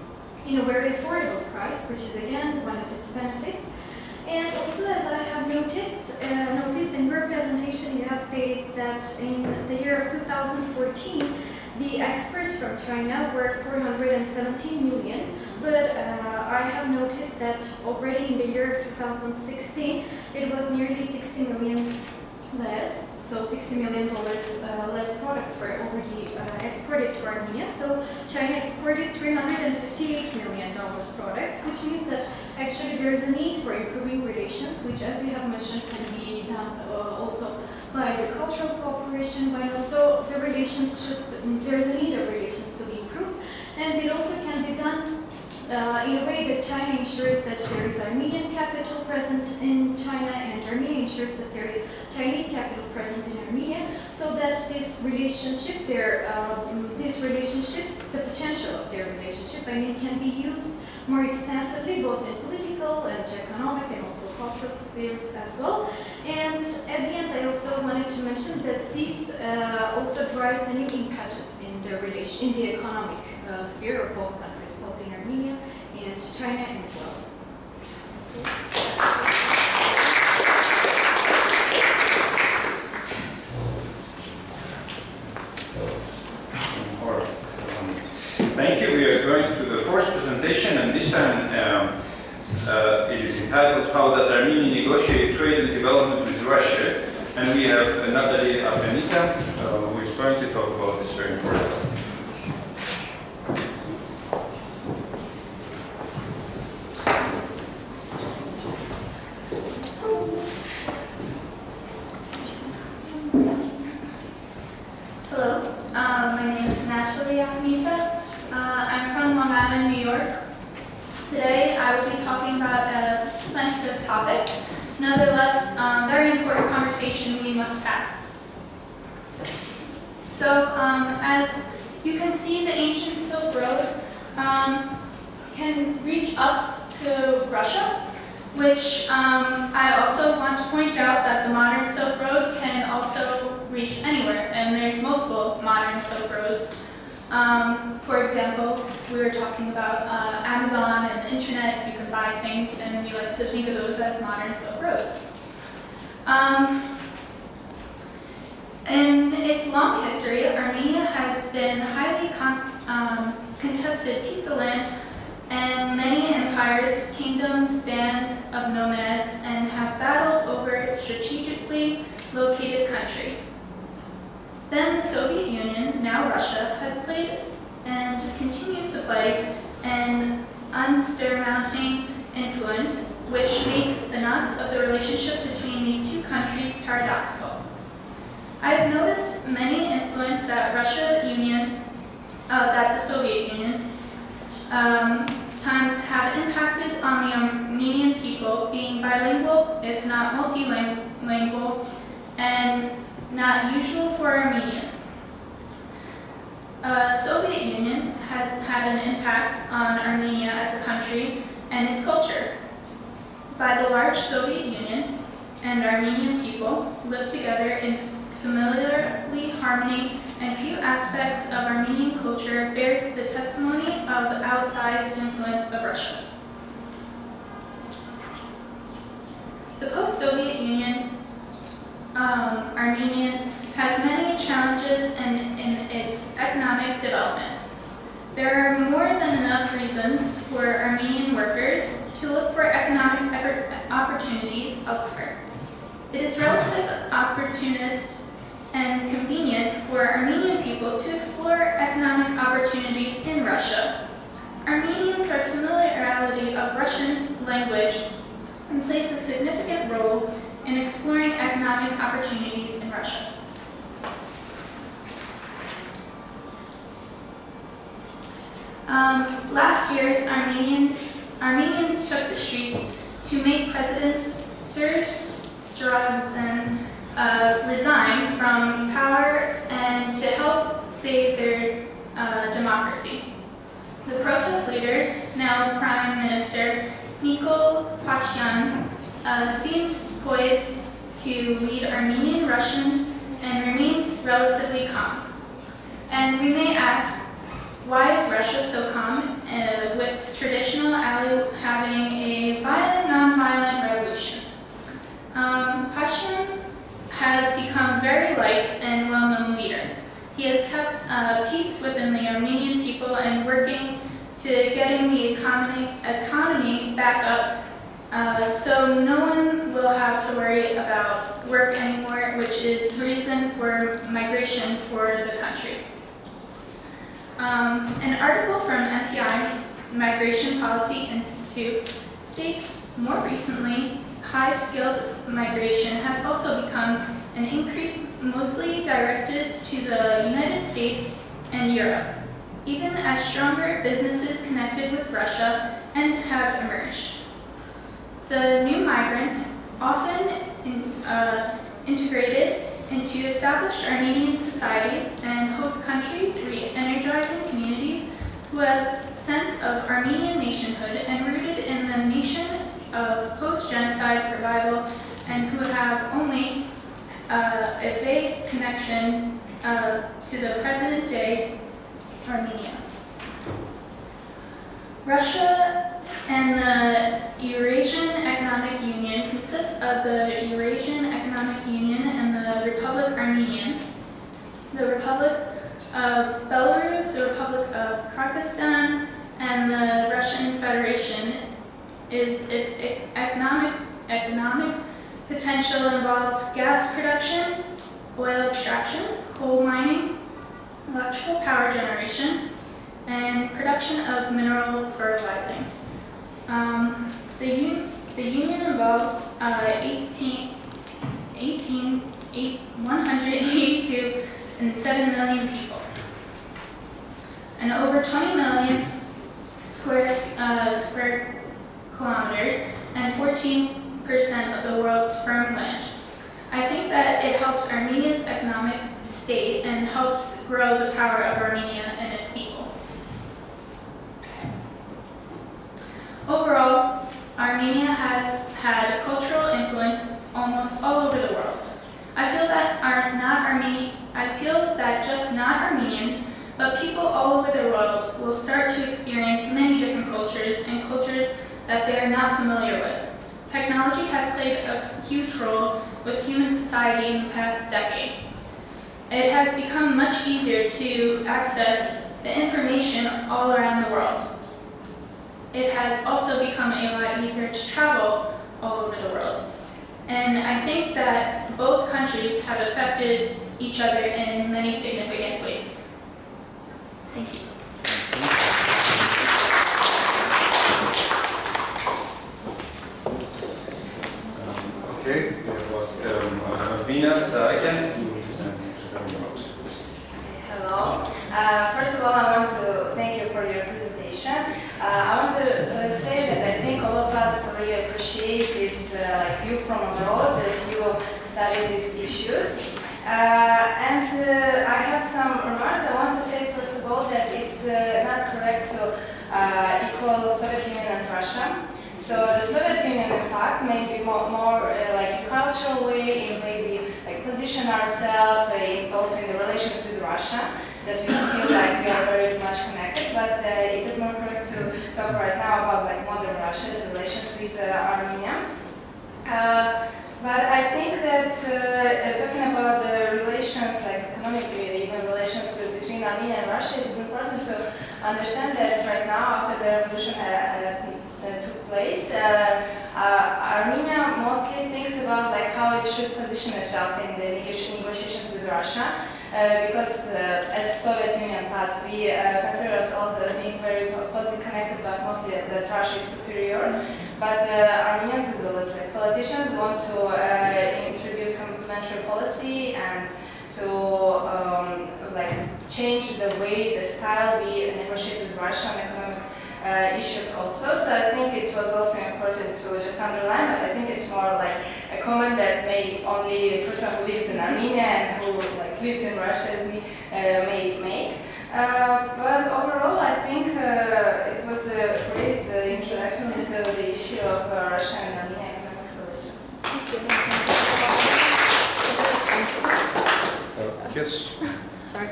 in a very affordable price, which is again one of its benefits. And also, as I have noticed in your presentation, you have stated that in the year of 2014, the exports from China were 417 million, but I have noticed that already in the year of 2016, it was nearly 60 million less. So $60 million less products were already exported to Armenia. So China exported $358 million products, which means that actually there is a need for improving relations, which, as you have mentioned, can be done also by the cultural cooperation, but also the relations there is a need of relations to be improved, and it also can be done in a way that China ensures that there is Armenian capital present in China, and Armenia ensures that there is Chinese capital present in Armenia, so that this relationship, the potential of their relationship, can be used more extensively, both in political and economic and also cultural spheres as well. And at the end, I also wanted to mention that this also drives a new impetus in the economic sphere of both countries, both in Armenia and China as well. Thank you. We are going to the fourth presentation, and this time it is entitled "How Does Armenia Negotiate Trade and Development with Russia?" And we have Natalie Afenita, who is going to talk about this very important topic. Hello, my name is Natalie Afenita. I'm from Long Island, New York. Today I will be talking about a sensitive topic, nevertheless very important conversation we must have. So as you can see, the ancient Silk Road can reach up to Russia, which I also want to point out that the modern Silk Road can also reach anywhere, and there's multiple modern Silk Roads. For example, we were talking about Amazon and the internet. You can buy things, and we like to think of those as modern Silk Roads. In its long history, Armenia has been highly contested piece of land, and many empires, kingdoms, bands of nomads, and have battled over its strategically located country. Then the Soviet Union, now Russia, has played and continues to play an unsurmounting influence, which makes the knots of the relationship between these two countries paradoxical. I have noticed many influence that that the Soviet Union times have impacted on the Armenian people, being bilingual, if not multilingual, and not usual for Armenians. Soviet Union has had an impact on Armenia as a country and its culture. By the large Soviet Union, and Armenian people live together in familiarly harmony, and few aspects of Armenian culture bears the testimony of the outsized influence of Russia. The post-Soviet Union Armenian has many challenges in its economic development. There are more than enough reasons for Armenian workers to look for economic opportunities elsewhere. It is relatively opportunist and convenient for Armenian people to explore economic opportunities in Russia. Armenians are familiarity of Russian language and plays a significant role in exploring economic opportunities in Russia. Last year, Armenians took the streets to make President Syrskyan resign from power and to help save their democracy. The protest leader, now Prime Minister Nikol Pashinyan, seems poised to lead Armenian Russians and remains relatively calm. And we may ask, why is Russia so calm with traditional ally having a violent, non-violent revolution? Pashinyan has become very liked and well-known leader. He has kept peace within the Armenian people and working to getting the economy back up, so no one will have to worry about work anymore, which is the reason for migration for the country. An article from MPI, Migration Policy Institute, states more recently, high-skilled migration has also become an increase mostly directed to the United States and Europe, even as stronger businesses connected with Russia and have emerged. The new migrants, often integrated into established Armenian societies and host countries, re-energizing communities who have a sense of Armenian nationhood and rooted in the nation of post-genocide survival, and who have only a vague connection to the present-day Armenia. Russia and the Eurasian Economic Union consists of the Eurasian Economic Union and the Republic Armenian, the Republic of Belarus, the Republic of Kyrgyzstan, and the Russian Federation. Its economic potential involves gas production, oil extraction, coal mining, electrical power generation, and production of mineral fertilizing. The union involves 182.7 million people, and over 20 million square kilometers, and 14% of the world's firm land. I think that it helps Armenia's economic state and helps grow the power of Armenia and its people. Overall, Armenia has had a cultural influence almost all over the world. I feel that just not Armenians, but people all over the world will start to experience many different cultures and cultures that they are not familiar with. Technology has played a huge role with human society in the past decade. It has become much easier to access the information all around the world. It has also become a lot easier to travel all over the world. And I think that both countries have affected each other in many significant ways. Thank you. Okay, that was Alvina Sarakan to present the remarks. Hello. First of all, I want to thank you for your presentation. I want to say that I think all of us really appreciate this view from abroad, that you study these issues. And I have some remarks. I want to say, first of all, that it's not correct to equal Soviet Union and Russia. So So the Soviet Union impact may be more like a cultural way, in maybe like position ourselves also in the relations with Russia, that we feel like we are very much connected. But it is more correct to talk right now about like modern Russia's relations with Armenia. But I think that talking about the relations, like economic, even relations between Armenia and Russia, it is important to understand that right now, after the revolution took place, Armenia mostly thinks about like how it should position itself in the negotiations with Russia. Because as Soviet Union passed, we consider ourselves as being very closely connected, but mostly that Russia is superior. But Armenians, as well as like politicians, want to introduce complementary policy and to like change the way, the style we negotiate with Russia on economic issues also. So I think it was also important to just underline, but I think it's more like a comment that may only a person who lives in Armenia and who like lived in Russia as me may make. But overall, I think it was a great introduction to the issue of Russia and Armenia economic relations. Yes. Sorry.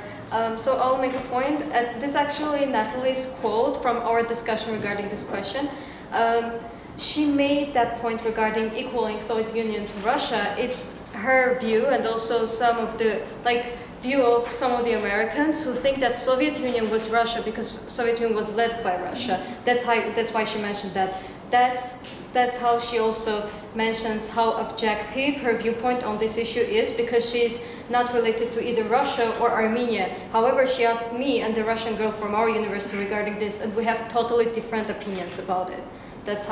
So I'll make a point. This is actually Natalie's quote from our discussion regarding this question. She made that point regarding equaling Soviet Union to Russia. It's her view, and also some of the view of some of the Americans who think that Soviet Union was Russia because Soviet Union was led by Russia. That's why she mentioned that. That's how she also mentions how objective her viewpoint on this issue is, because she's not related to either Russia or Armenia. However, she asked me and the Russian girl from our university regarding this, and we have totally different opinions about it. That's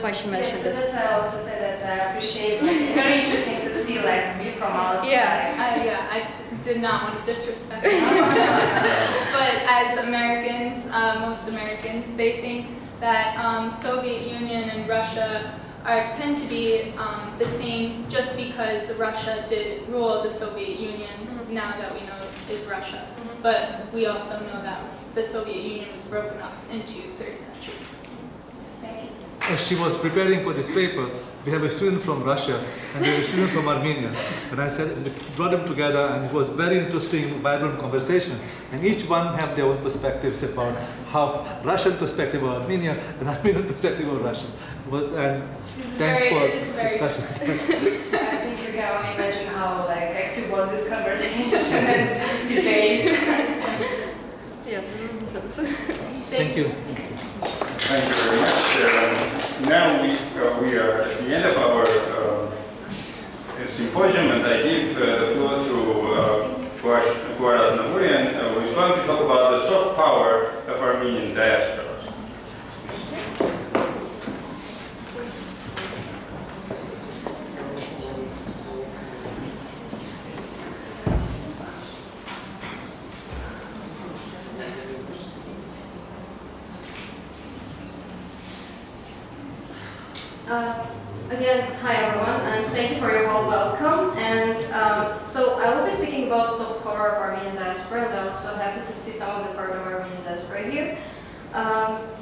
why she mentioned it. Yes, so that's why I also said that I appreciate. Like, it's very interesting to see like view from outside. Yeah, I did not want to disrespect her. But as Americans, most Americans, they think that Soviet Union and Russia tend to be the same just because Russia did rule the Soviet Union, now that we know is Russia. But we also know that the Soviet Union was broken up into 30 countries. Thank you. As she was preparing for this paper, we have a student from Russia and we have a student from Armenia. And I said, we brought them together, and it was very interesting, vibrant conversation. And each one have their own perspectives about how Russian perspective of Armenia and Armenian perspective of Russia was. And thanks for discussion. I think you can only imagine how like active was this conversation and debate. Thank you. Thank you very much. Now we are at the end of our symposium, and I give the floor to Aras Namurian, who is going to talk about the soft power of Armenian diaspora. Again, hi everyone, and thank you for your warm welcome. And so I will be speaking about soft power of Armenian diaspora, and I'm also happy to see some of the part of Armenian diaspora here.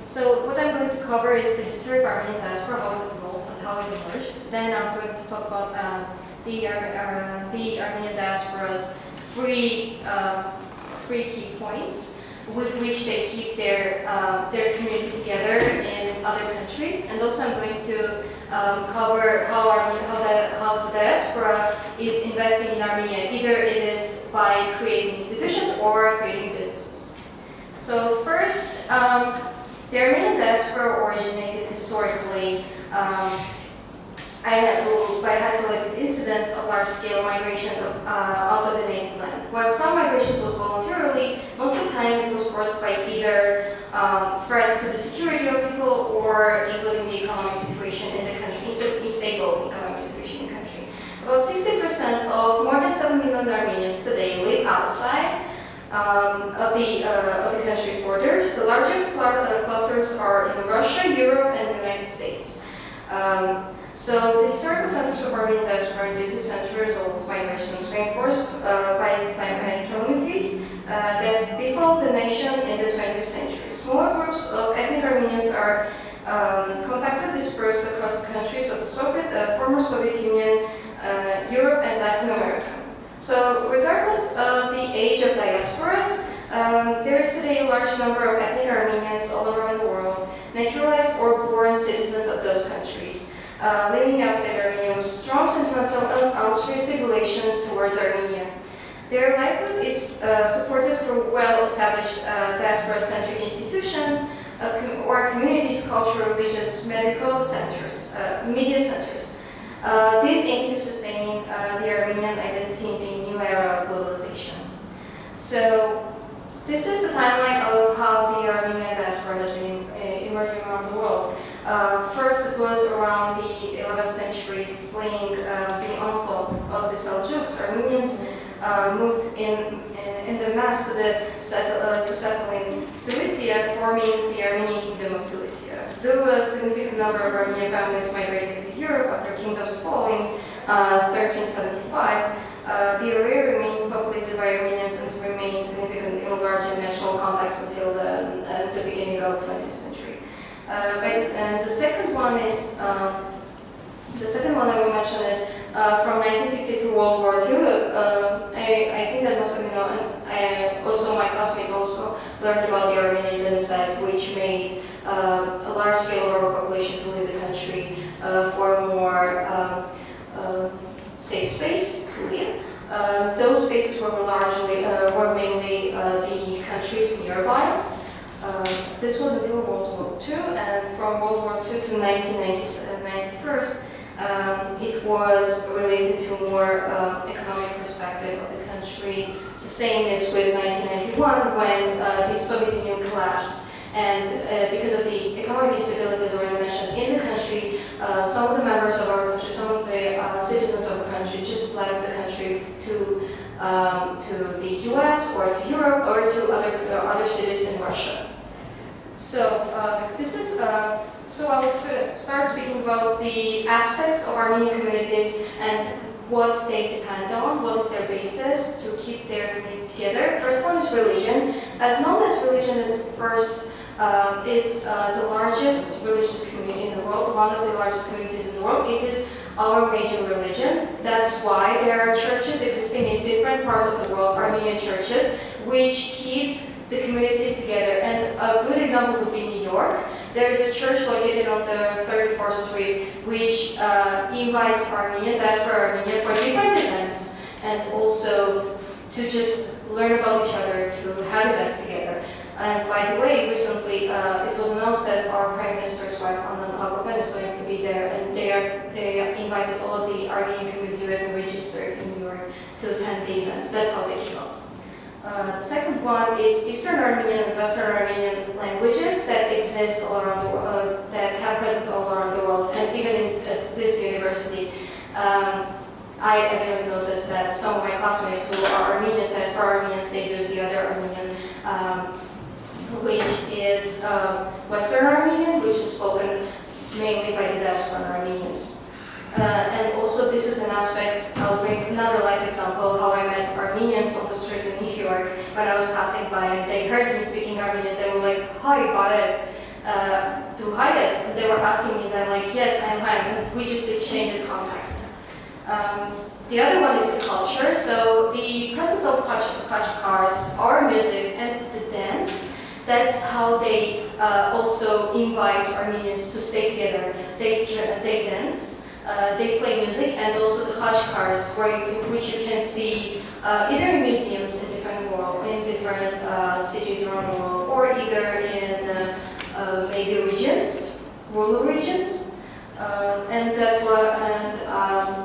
So what I'm going to cover is the history of Armenian diaspora, how it evolved and how it emerged. Then I'm going to talk about the Armenian diaspora's three key points with which they keep their community together in other countries. And also I'm going to cover how the diaspora is investing in Armenia. Either it is by creating institutions or creating businesses. So first, the Armenian diaspora originated historically by isolated incidents of large-scale migrations out of the native land. While some migrations was voluntarily, most of the time it was forced by either threats to the security of people or including the economic situation in the country, unstable economic situation in the country. About 60% of more than 7 million Armenians today live outside of the country's borders. The largest clusters are in Russia, Europe, and the United States. So the historical centers of Armenian diaspora are due to centers of migrations reinforced by climate calamities that befell the nation in the 20th century. Smaller groups of ethnic Armenians are compactly dispersed across the countries of the former Soviet Union, Europe, and Latin America. So, regardless of the age of diasporas, there is today a large number of ethnic Armenians all around the world, naturalized or born citizens of those countries, living outside Armenia with strong sentimental and altruistic relations towards Armenia. Their livelihood is supported through well-established diaspora-centric institutions or communities, cultural, religious, medical centers, media centers. These aim to sustain the Armenian identity in the new era of globalization. So, this is the timeline of how the Armenian diaspora has been emerging around the world. First, it was around the 11th century, fleeing the onslaught of the Seljuks. Armenians moved in the mass to settle in Cilicia, forming the Armenian Kingdom of Cilicia. Though a significant number of Armenian families migrated to Europe after kingdom's fall in 1375, the area remained populated by Armenians and remained significantly large in national context until the beginning of the 20th century. And the second one I will mention is from 1950 to World War II. I think that most of you know, and also my classmates also learned about the Armenian genocide, which made a large scale of our population to leave the country for a more safe space to live. Those spaces were mainly the countries nearby. This was until World War II, and from World War II to 1991, it was related to more economic perspective of the country. The same is with 1991 when the Soviet Union collapsed. And because of the economic instability, as already mentioned, in the country, some of the members of our country, some of the citizens of the country just left the country to the US or to Europe or to other cities in Russia. So so I will start speaking about the aspects of Armenian communities and what they depend on, what is their basis to keep their community together. First one is religion. As known as religion is the largest religious community in the world, one of the largest communities in the world. It is our major religion. That's why there are churches existing in different parts of the world, Armenian churches, which keep the communities together. And a good example would be New York. There is a church located on the 34th Street, which invites diaspora Armenia for different events and also to just learn about each other, to have events together. And by the way, recently it was announced that our Prime Minister's wife, Anna Agoben, is going to be there, and they invited all of the Armenian community who have registered in New York to attend the event. That's how they came up. The second one is Eastern Armenian and Western Armenian languages that exist all around the world, that have presence all around the world, and even in this university. I have noticed that some of my classmates who are Armenians, diaspora Armenians, they use the other Armenian, which is Western Armenian, which is spoken mainly by the diaspora Armenians. And also this is an aspect, I'll bring another live example, how I met Armenians on the street in New York when I was passing by and they heard me speaking Armenian. They were like, "Hi, Barev, do Hayes?" And they were asking me, and I'm like, "Yes, I'm Han." We just exchanged contacts. The other one is the culture. So the presence of khachkars, our music, and the dance, that's how they also invite Armenians to stay together. They dance. They play music, and also the khachkars, which you can see either in museums in different cities around the world, or either in maybe regions, rural regions. I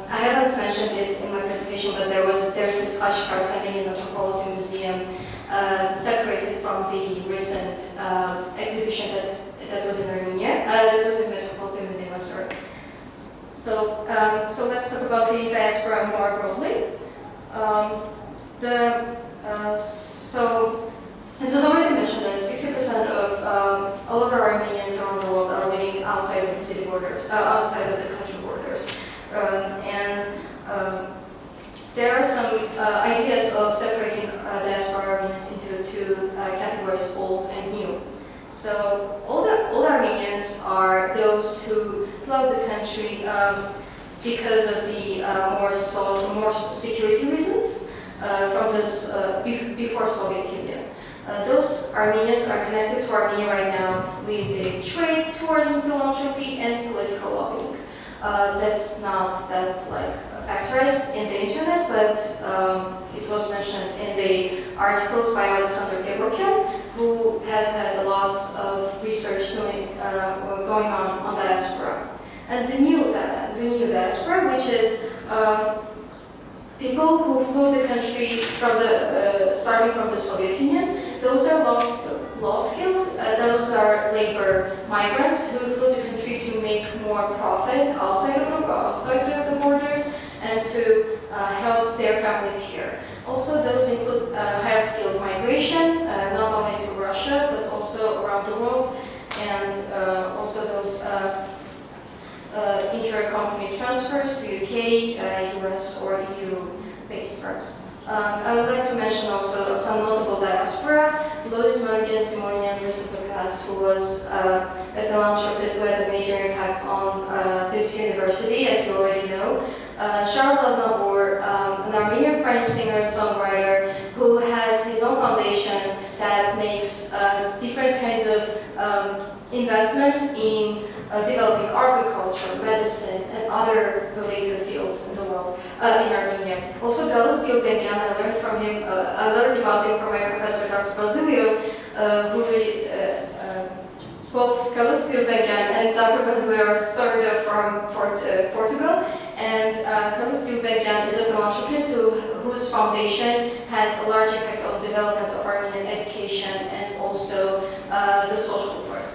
haven't mentioned it in my presentation, but there's this khachkar standing in the Metropolitan Museum, separated from the recent exhibition that was in Armenia. That was in Metropolitan Museum. I'm sorry. So let's talk about the diaspora more broadly. So it was already mentioned that 60% of all of our Armenians around the world are living outside of the city borders, outside of the country borders, there are some ideas of separating diaspora Armenians into two categories, old and new. So all Armenians are those who fled the country because of the more security reasons from this before Soviet Union. Those Armenians are connected to Armenia right now with the trade, tourism, philanthropy, and political lobbying. That's not that factorized in the internet, but it was mentioned in the articles by Alexander Kevorkian, who has had a lot of research going on diaspora. And the new diaspora, which is people who flew the country from starting from the Soviet Union. Those are low skilled. Those are labor migrants who flew the country to make more profit outside of the borders and to help their families here. Also, those include high skilled migration, not only to Russia but also around the world, and also those inter-company transfers to UK, US, or EU-based firms. I would like to mention also some notable diaspora. Lois Margian-Simonian recently passed, who was a philanthropist who had a major impact on this university, as you already know. Charles Aznavour, an Armenian-French singer-songwriter who has his own foundation that makes different kinds of investments in developing agriculture, medicine, and other related fields in the world, in Armenia. Also, Galus Gulbenkian, I learned from him, I learned about him from my professor, Dr. Basilio, both Galus Gulbenkian and Dr. Basilio are sort of from Portugal, and Galus Gulbenkian is a philanthropist whose foundation has a large impact on the development of Armenian education and also the social work.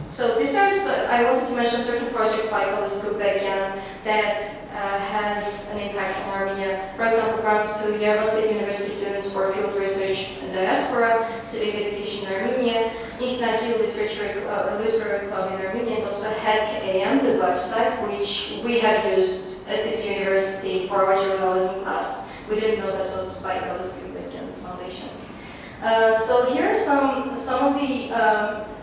So these are, I wanted to mention certain projects by Galus Gulbenkian that has an impact on Armenia. For example, grants to Yerevan State University students for field research in diaspora, civic education in Armenia, Inknaki Literary Club in Armenia, and also HEDK-AM, the website, which we have used at this university for our journalism class. We didn't know that was by Galus Gulbenkian's foundation. So here are some of the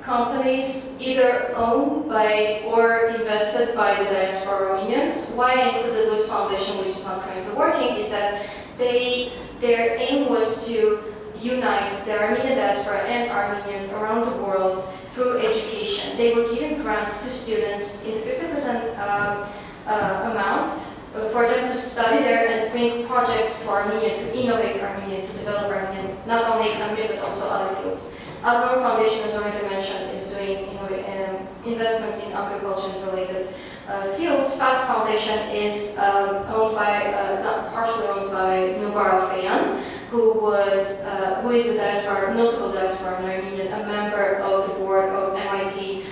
companies either owned by or invested by the diaspora Armenians. Why I included Lewis Foundation, which is not currently working, is that their aim was to unite the Armenian diaspora and Armenians around the world through education. They were giving grants to students in 50% amount for them to study there and bring projects to Armenia, to innovate Armenia, to develop Armenia, not only economy but also other fields. As our foundation, as already mentioned, is doing investments in agriculture-related fields. FAST Foundation is partially owned by Nubar Alfeyan, who is a notable diaspora Armenian, a member of the board of MIT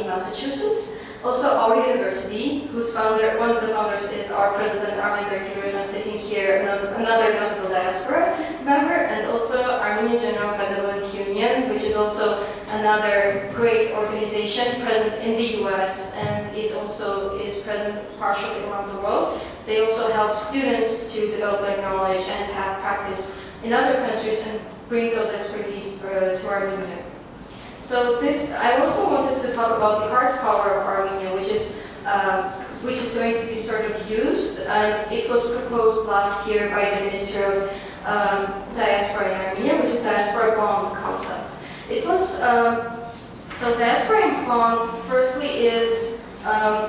in Massachusetts. Also, our university, whose founder, one of the founders is our president, Armen Derkirina, sitting here, another notable diaspora member, and also Armenian General Benevolent Union, which is also another great organization present in the US, and it also is present partially around the world. They also help students to develop their knowledge and have practice in other countries and bring those expertise to Armenia. So I also wanted to talk about the hard power of Armenia, which is going to be sort of used, and it was proposed last year by the Ministry of Diaspora in Armenia, which is diaspora bond concept. It was so diaspora bond firstly is a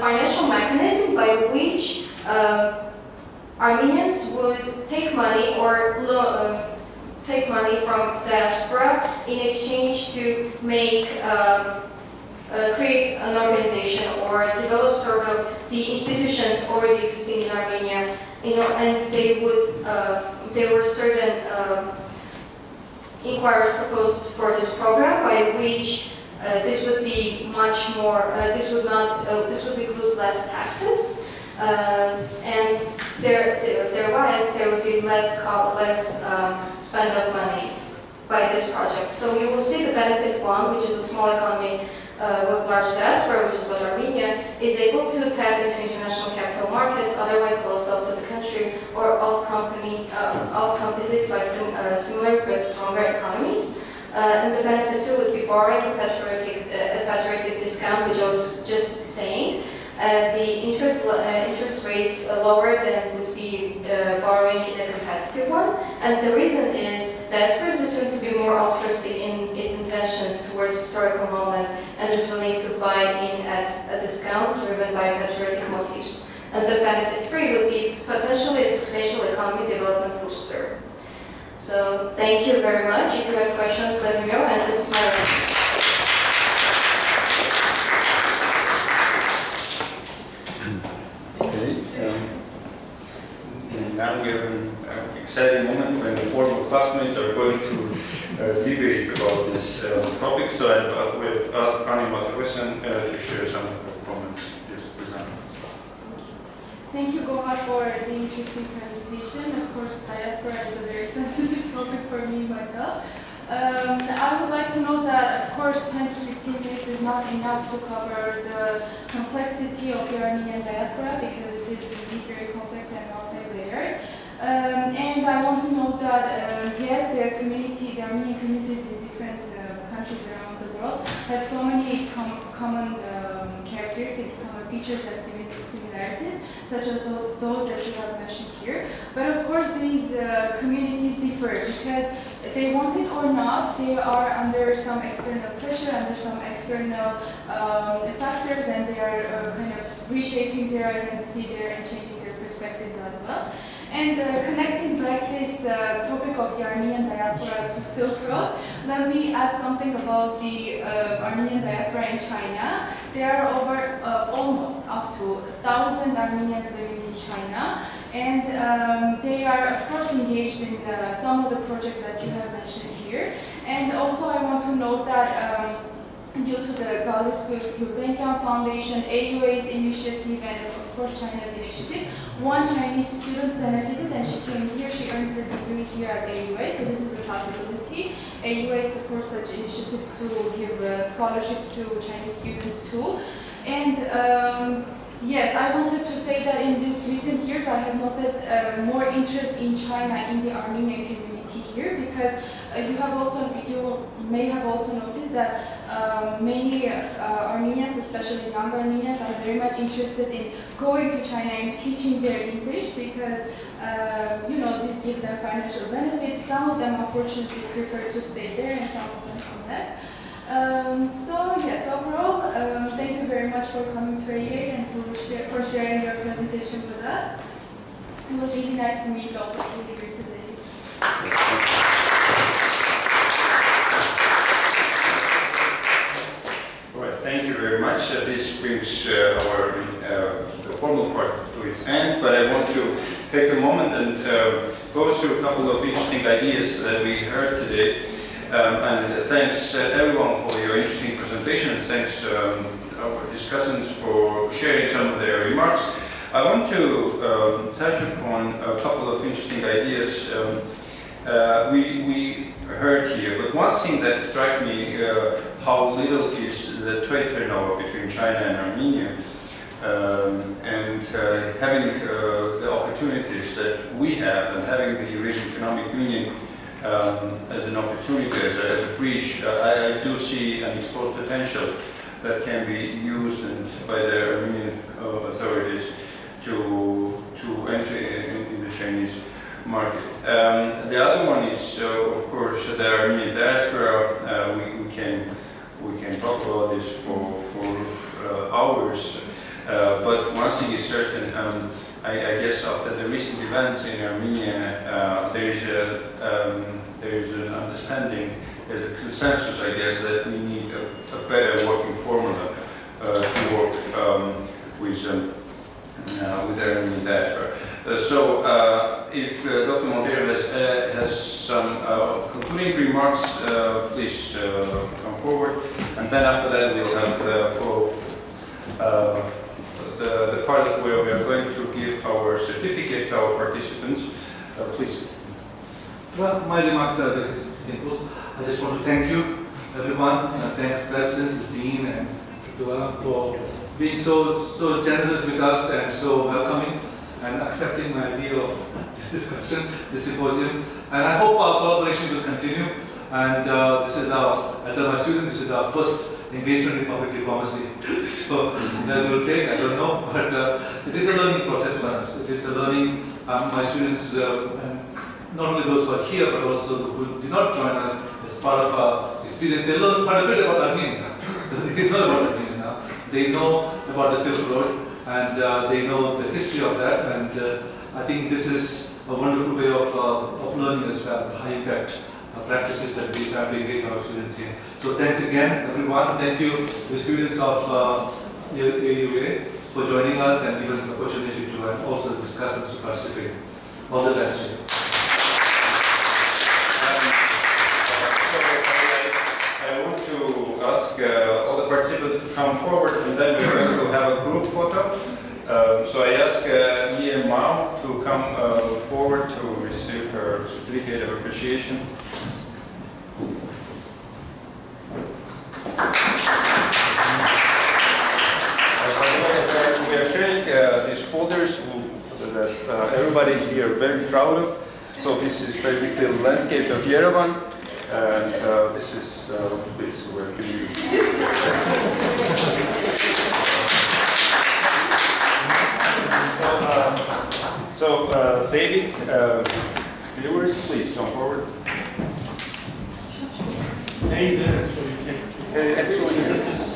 financial mechanism by which Armenians would take money or take money from diaspora in exchange to make create an organization or develop sort of the institutions already existing in Armenia, and there were certain inquiries proposed for this program by which this would be much more. This would include less taxes. And there would be less spend of money by this project. So you will see the benefit one, which is a small economy with large diaspora, which is what Armenia is able to tap into international capital markets, otherwise closed off to the country, or outcompeted by similar but stronger economies. And the benefit too would be borrowing patriotic discount, which I was just saying. The interest rates lower than would be borrowing in a competitive one. And the reason is diaspora is assumed to be more altruistic in its intentions towards historical homeland and is willing to buy in at a discount driven by patriotic motives. And the benefit free would be potentially a substantial economic development booster. So thank you very much. If you have questions, let me know. And this is my remarks. Now we have an exciting moment when the former classmates are going to debate about this topic. So we've asked Annie Mathuesen to share some of her comments. Yes, please, Annie. Thank you, Gohar, for the interesting presentation. Of course, diaspora is a very sensitive topic for me myself. I would like to note that, of course, 10 to 15 minutes is not enough to cover the complexity of the Armenian diaspora because it is indeed very complex and multi-layered. And I want to note that, yes, the Armenian communities in different countries around the world have so many common characteristics, common features and similarities, such as those that you have mentioned here. But of course, these communities differ because they want it or not, they are under some external pressure, under some external factors, and they are kind of reshaping their identity there and changing their perspectives as well. And connecting back this topic of the Armenian diaspora to Silk Road, let me add something about the Armenian diaspora in China. There are over almost up to 1,000 Armenians living in China, and they are of course engaged in some of the projects that you have mentioned here. And also I want to note that due to the Gulbenkian Foundation, AUA's initiative, and of course China's initiative, one Chinese student benefited and she came here, she earned her degree here at AUA, so this is a possibility. AUA supports such initiatives to give scholarships to Chinese students too. And yes, I wanted to say that in these recent years I have noted more interest in China in the Armenian community here because you may have also noticed that many Armenians, especially young Armenians, are very much interested in going to China and teaching their English because this gives them financial benefits. Some of them unfortunately prefer to stay there and some of them come back. So yes, overall, thank you very much for coming to AEH and for sharing your presentation with us. It was really nice to meet all of you here today. Thank you very much. This brings the formal part to its end, but I want to take a moment and go through a couple of interesting ideas that we heard today. And thanks everyone for your interesting presentations. Thanks our discussants for sharing some of their remarks. I want to touch upon a couple of interesting ideas we heard here. But one thing that struck me, how little is the trade turnover between China and Armenia, and having the opportunities that we have, and having the Eurasian Economic Union as an opportunity, as a bridge, I do see an export potential that can be used by the Armenian authorities to enter in the Chinese market. The other one is, of course, the Armenian diaspora. We can talk about this for hours, but one thing is certain. I guess after the recent events in Armenia, there is an understanding, there's a consensus, I guess, that we need a better working formula to work with the Armenian diaspora. So if Dr. Montero has some concluding remarks, please come forward. And then after that we'll have the part where we are going to give our certificates to our participants. Please. Well, my remarks are very simple. I just want to thank you, everyone, and thank the President, the Dean, and Duala for being so generous with us and so welcoming and accepting my idea of this discussion, this symposium. And I hope our collaboration will continue. And I tell my students, this is our first engagement in public diplomacy. So that will take, I don't know, but it is a learning process for us. It is a learning, my students, and not only those who are here, but also who did not join us as part of our experience, they learn quite a bit about Armenia. So they know about Armenia now. They know about the Silk Road, and they know the history of that, and I think this is a wonderful way of learning as well, high impact practices that we try to engage our students in. So thanks again, everyone. Thank you, the students of AUA, for joining us and giving us the opportunity to also discuss and to participate. All the best to you. I want to ask all the participants to come forward, and then we're going to have a group photo. So I ask Ian Mao to come forward to receive her certificate of appreciation. We are sharing these folders that everybody here is very proud of. So this is basically the landscape of Yerevan, and this is where can you. So David, viewers, please come forward. Stay there so you can. Actually, yes.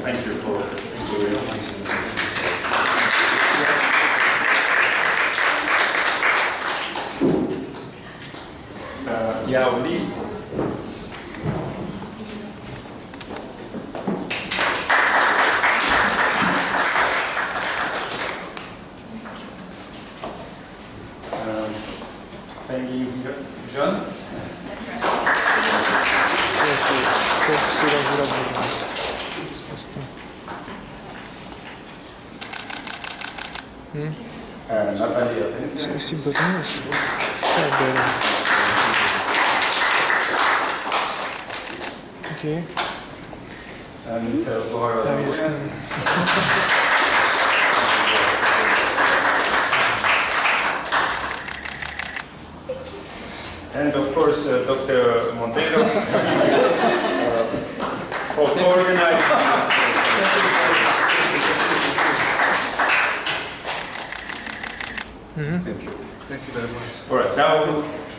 Thank you for Yao Li. Thank you, John. Natalia, thank you. Okay. And Laura. And of course, Dr. Monteiro for organizing. Thank you. Thank you very much. All right, now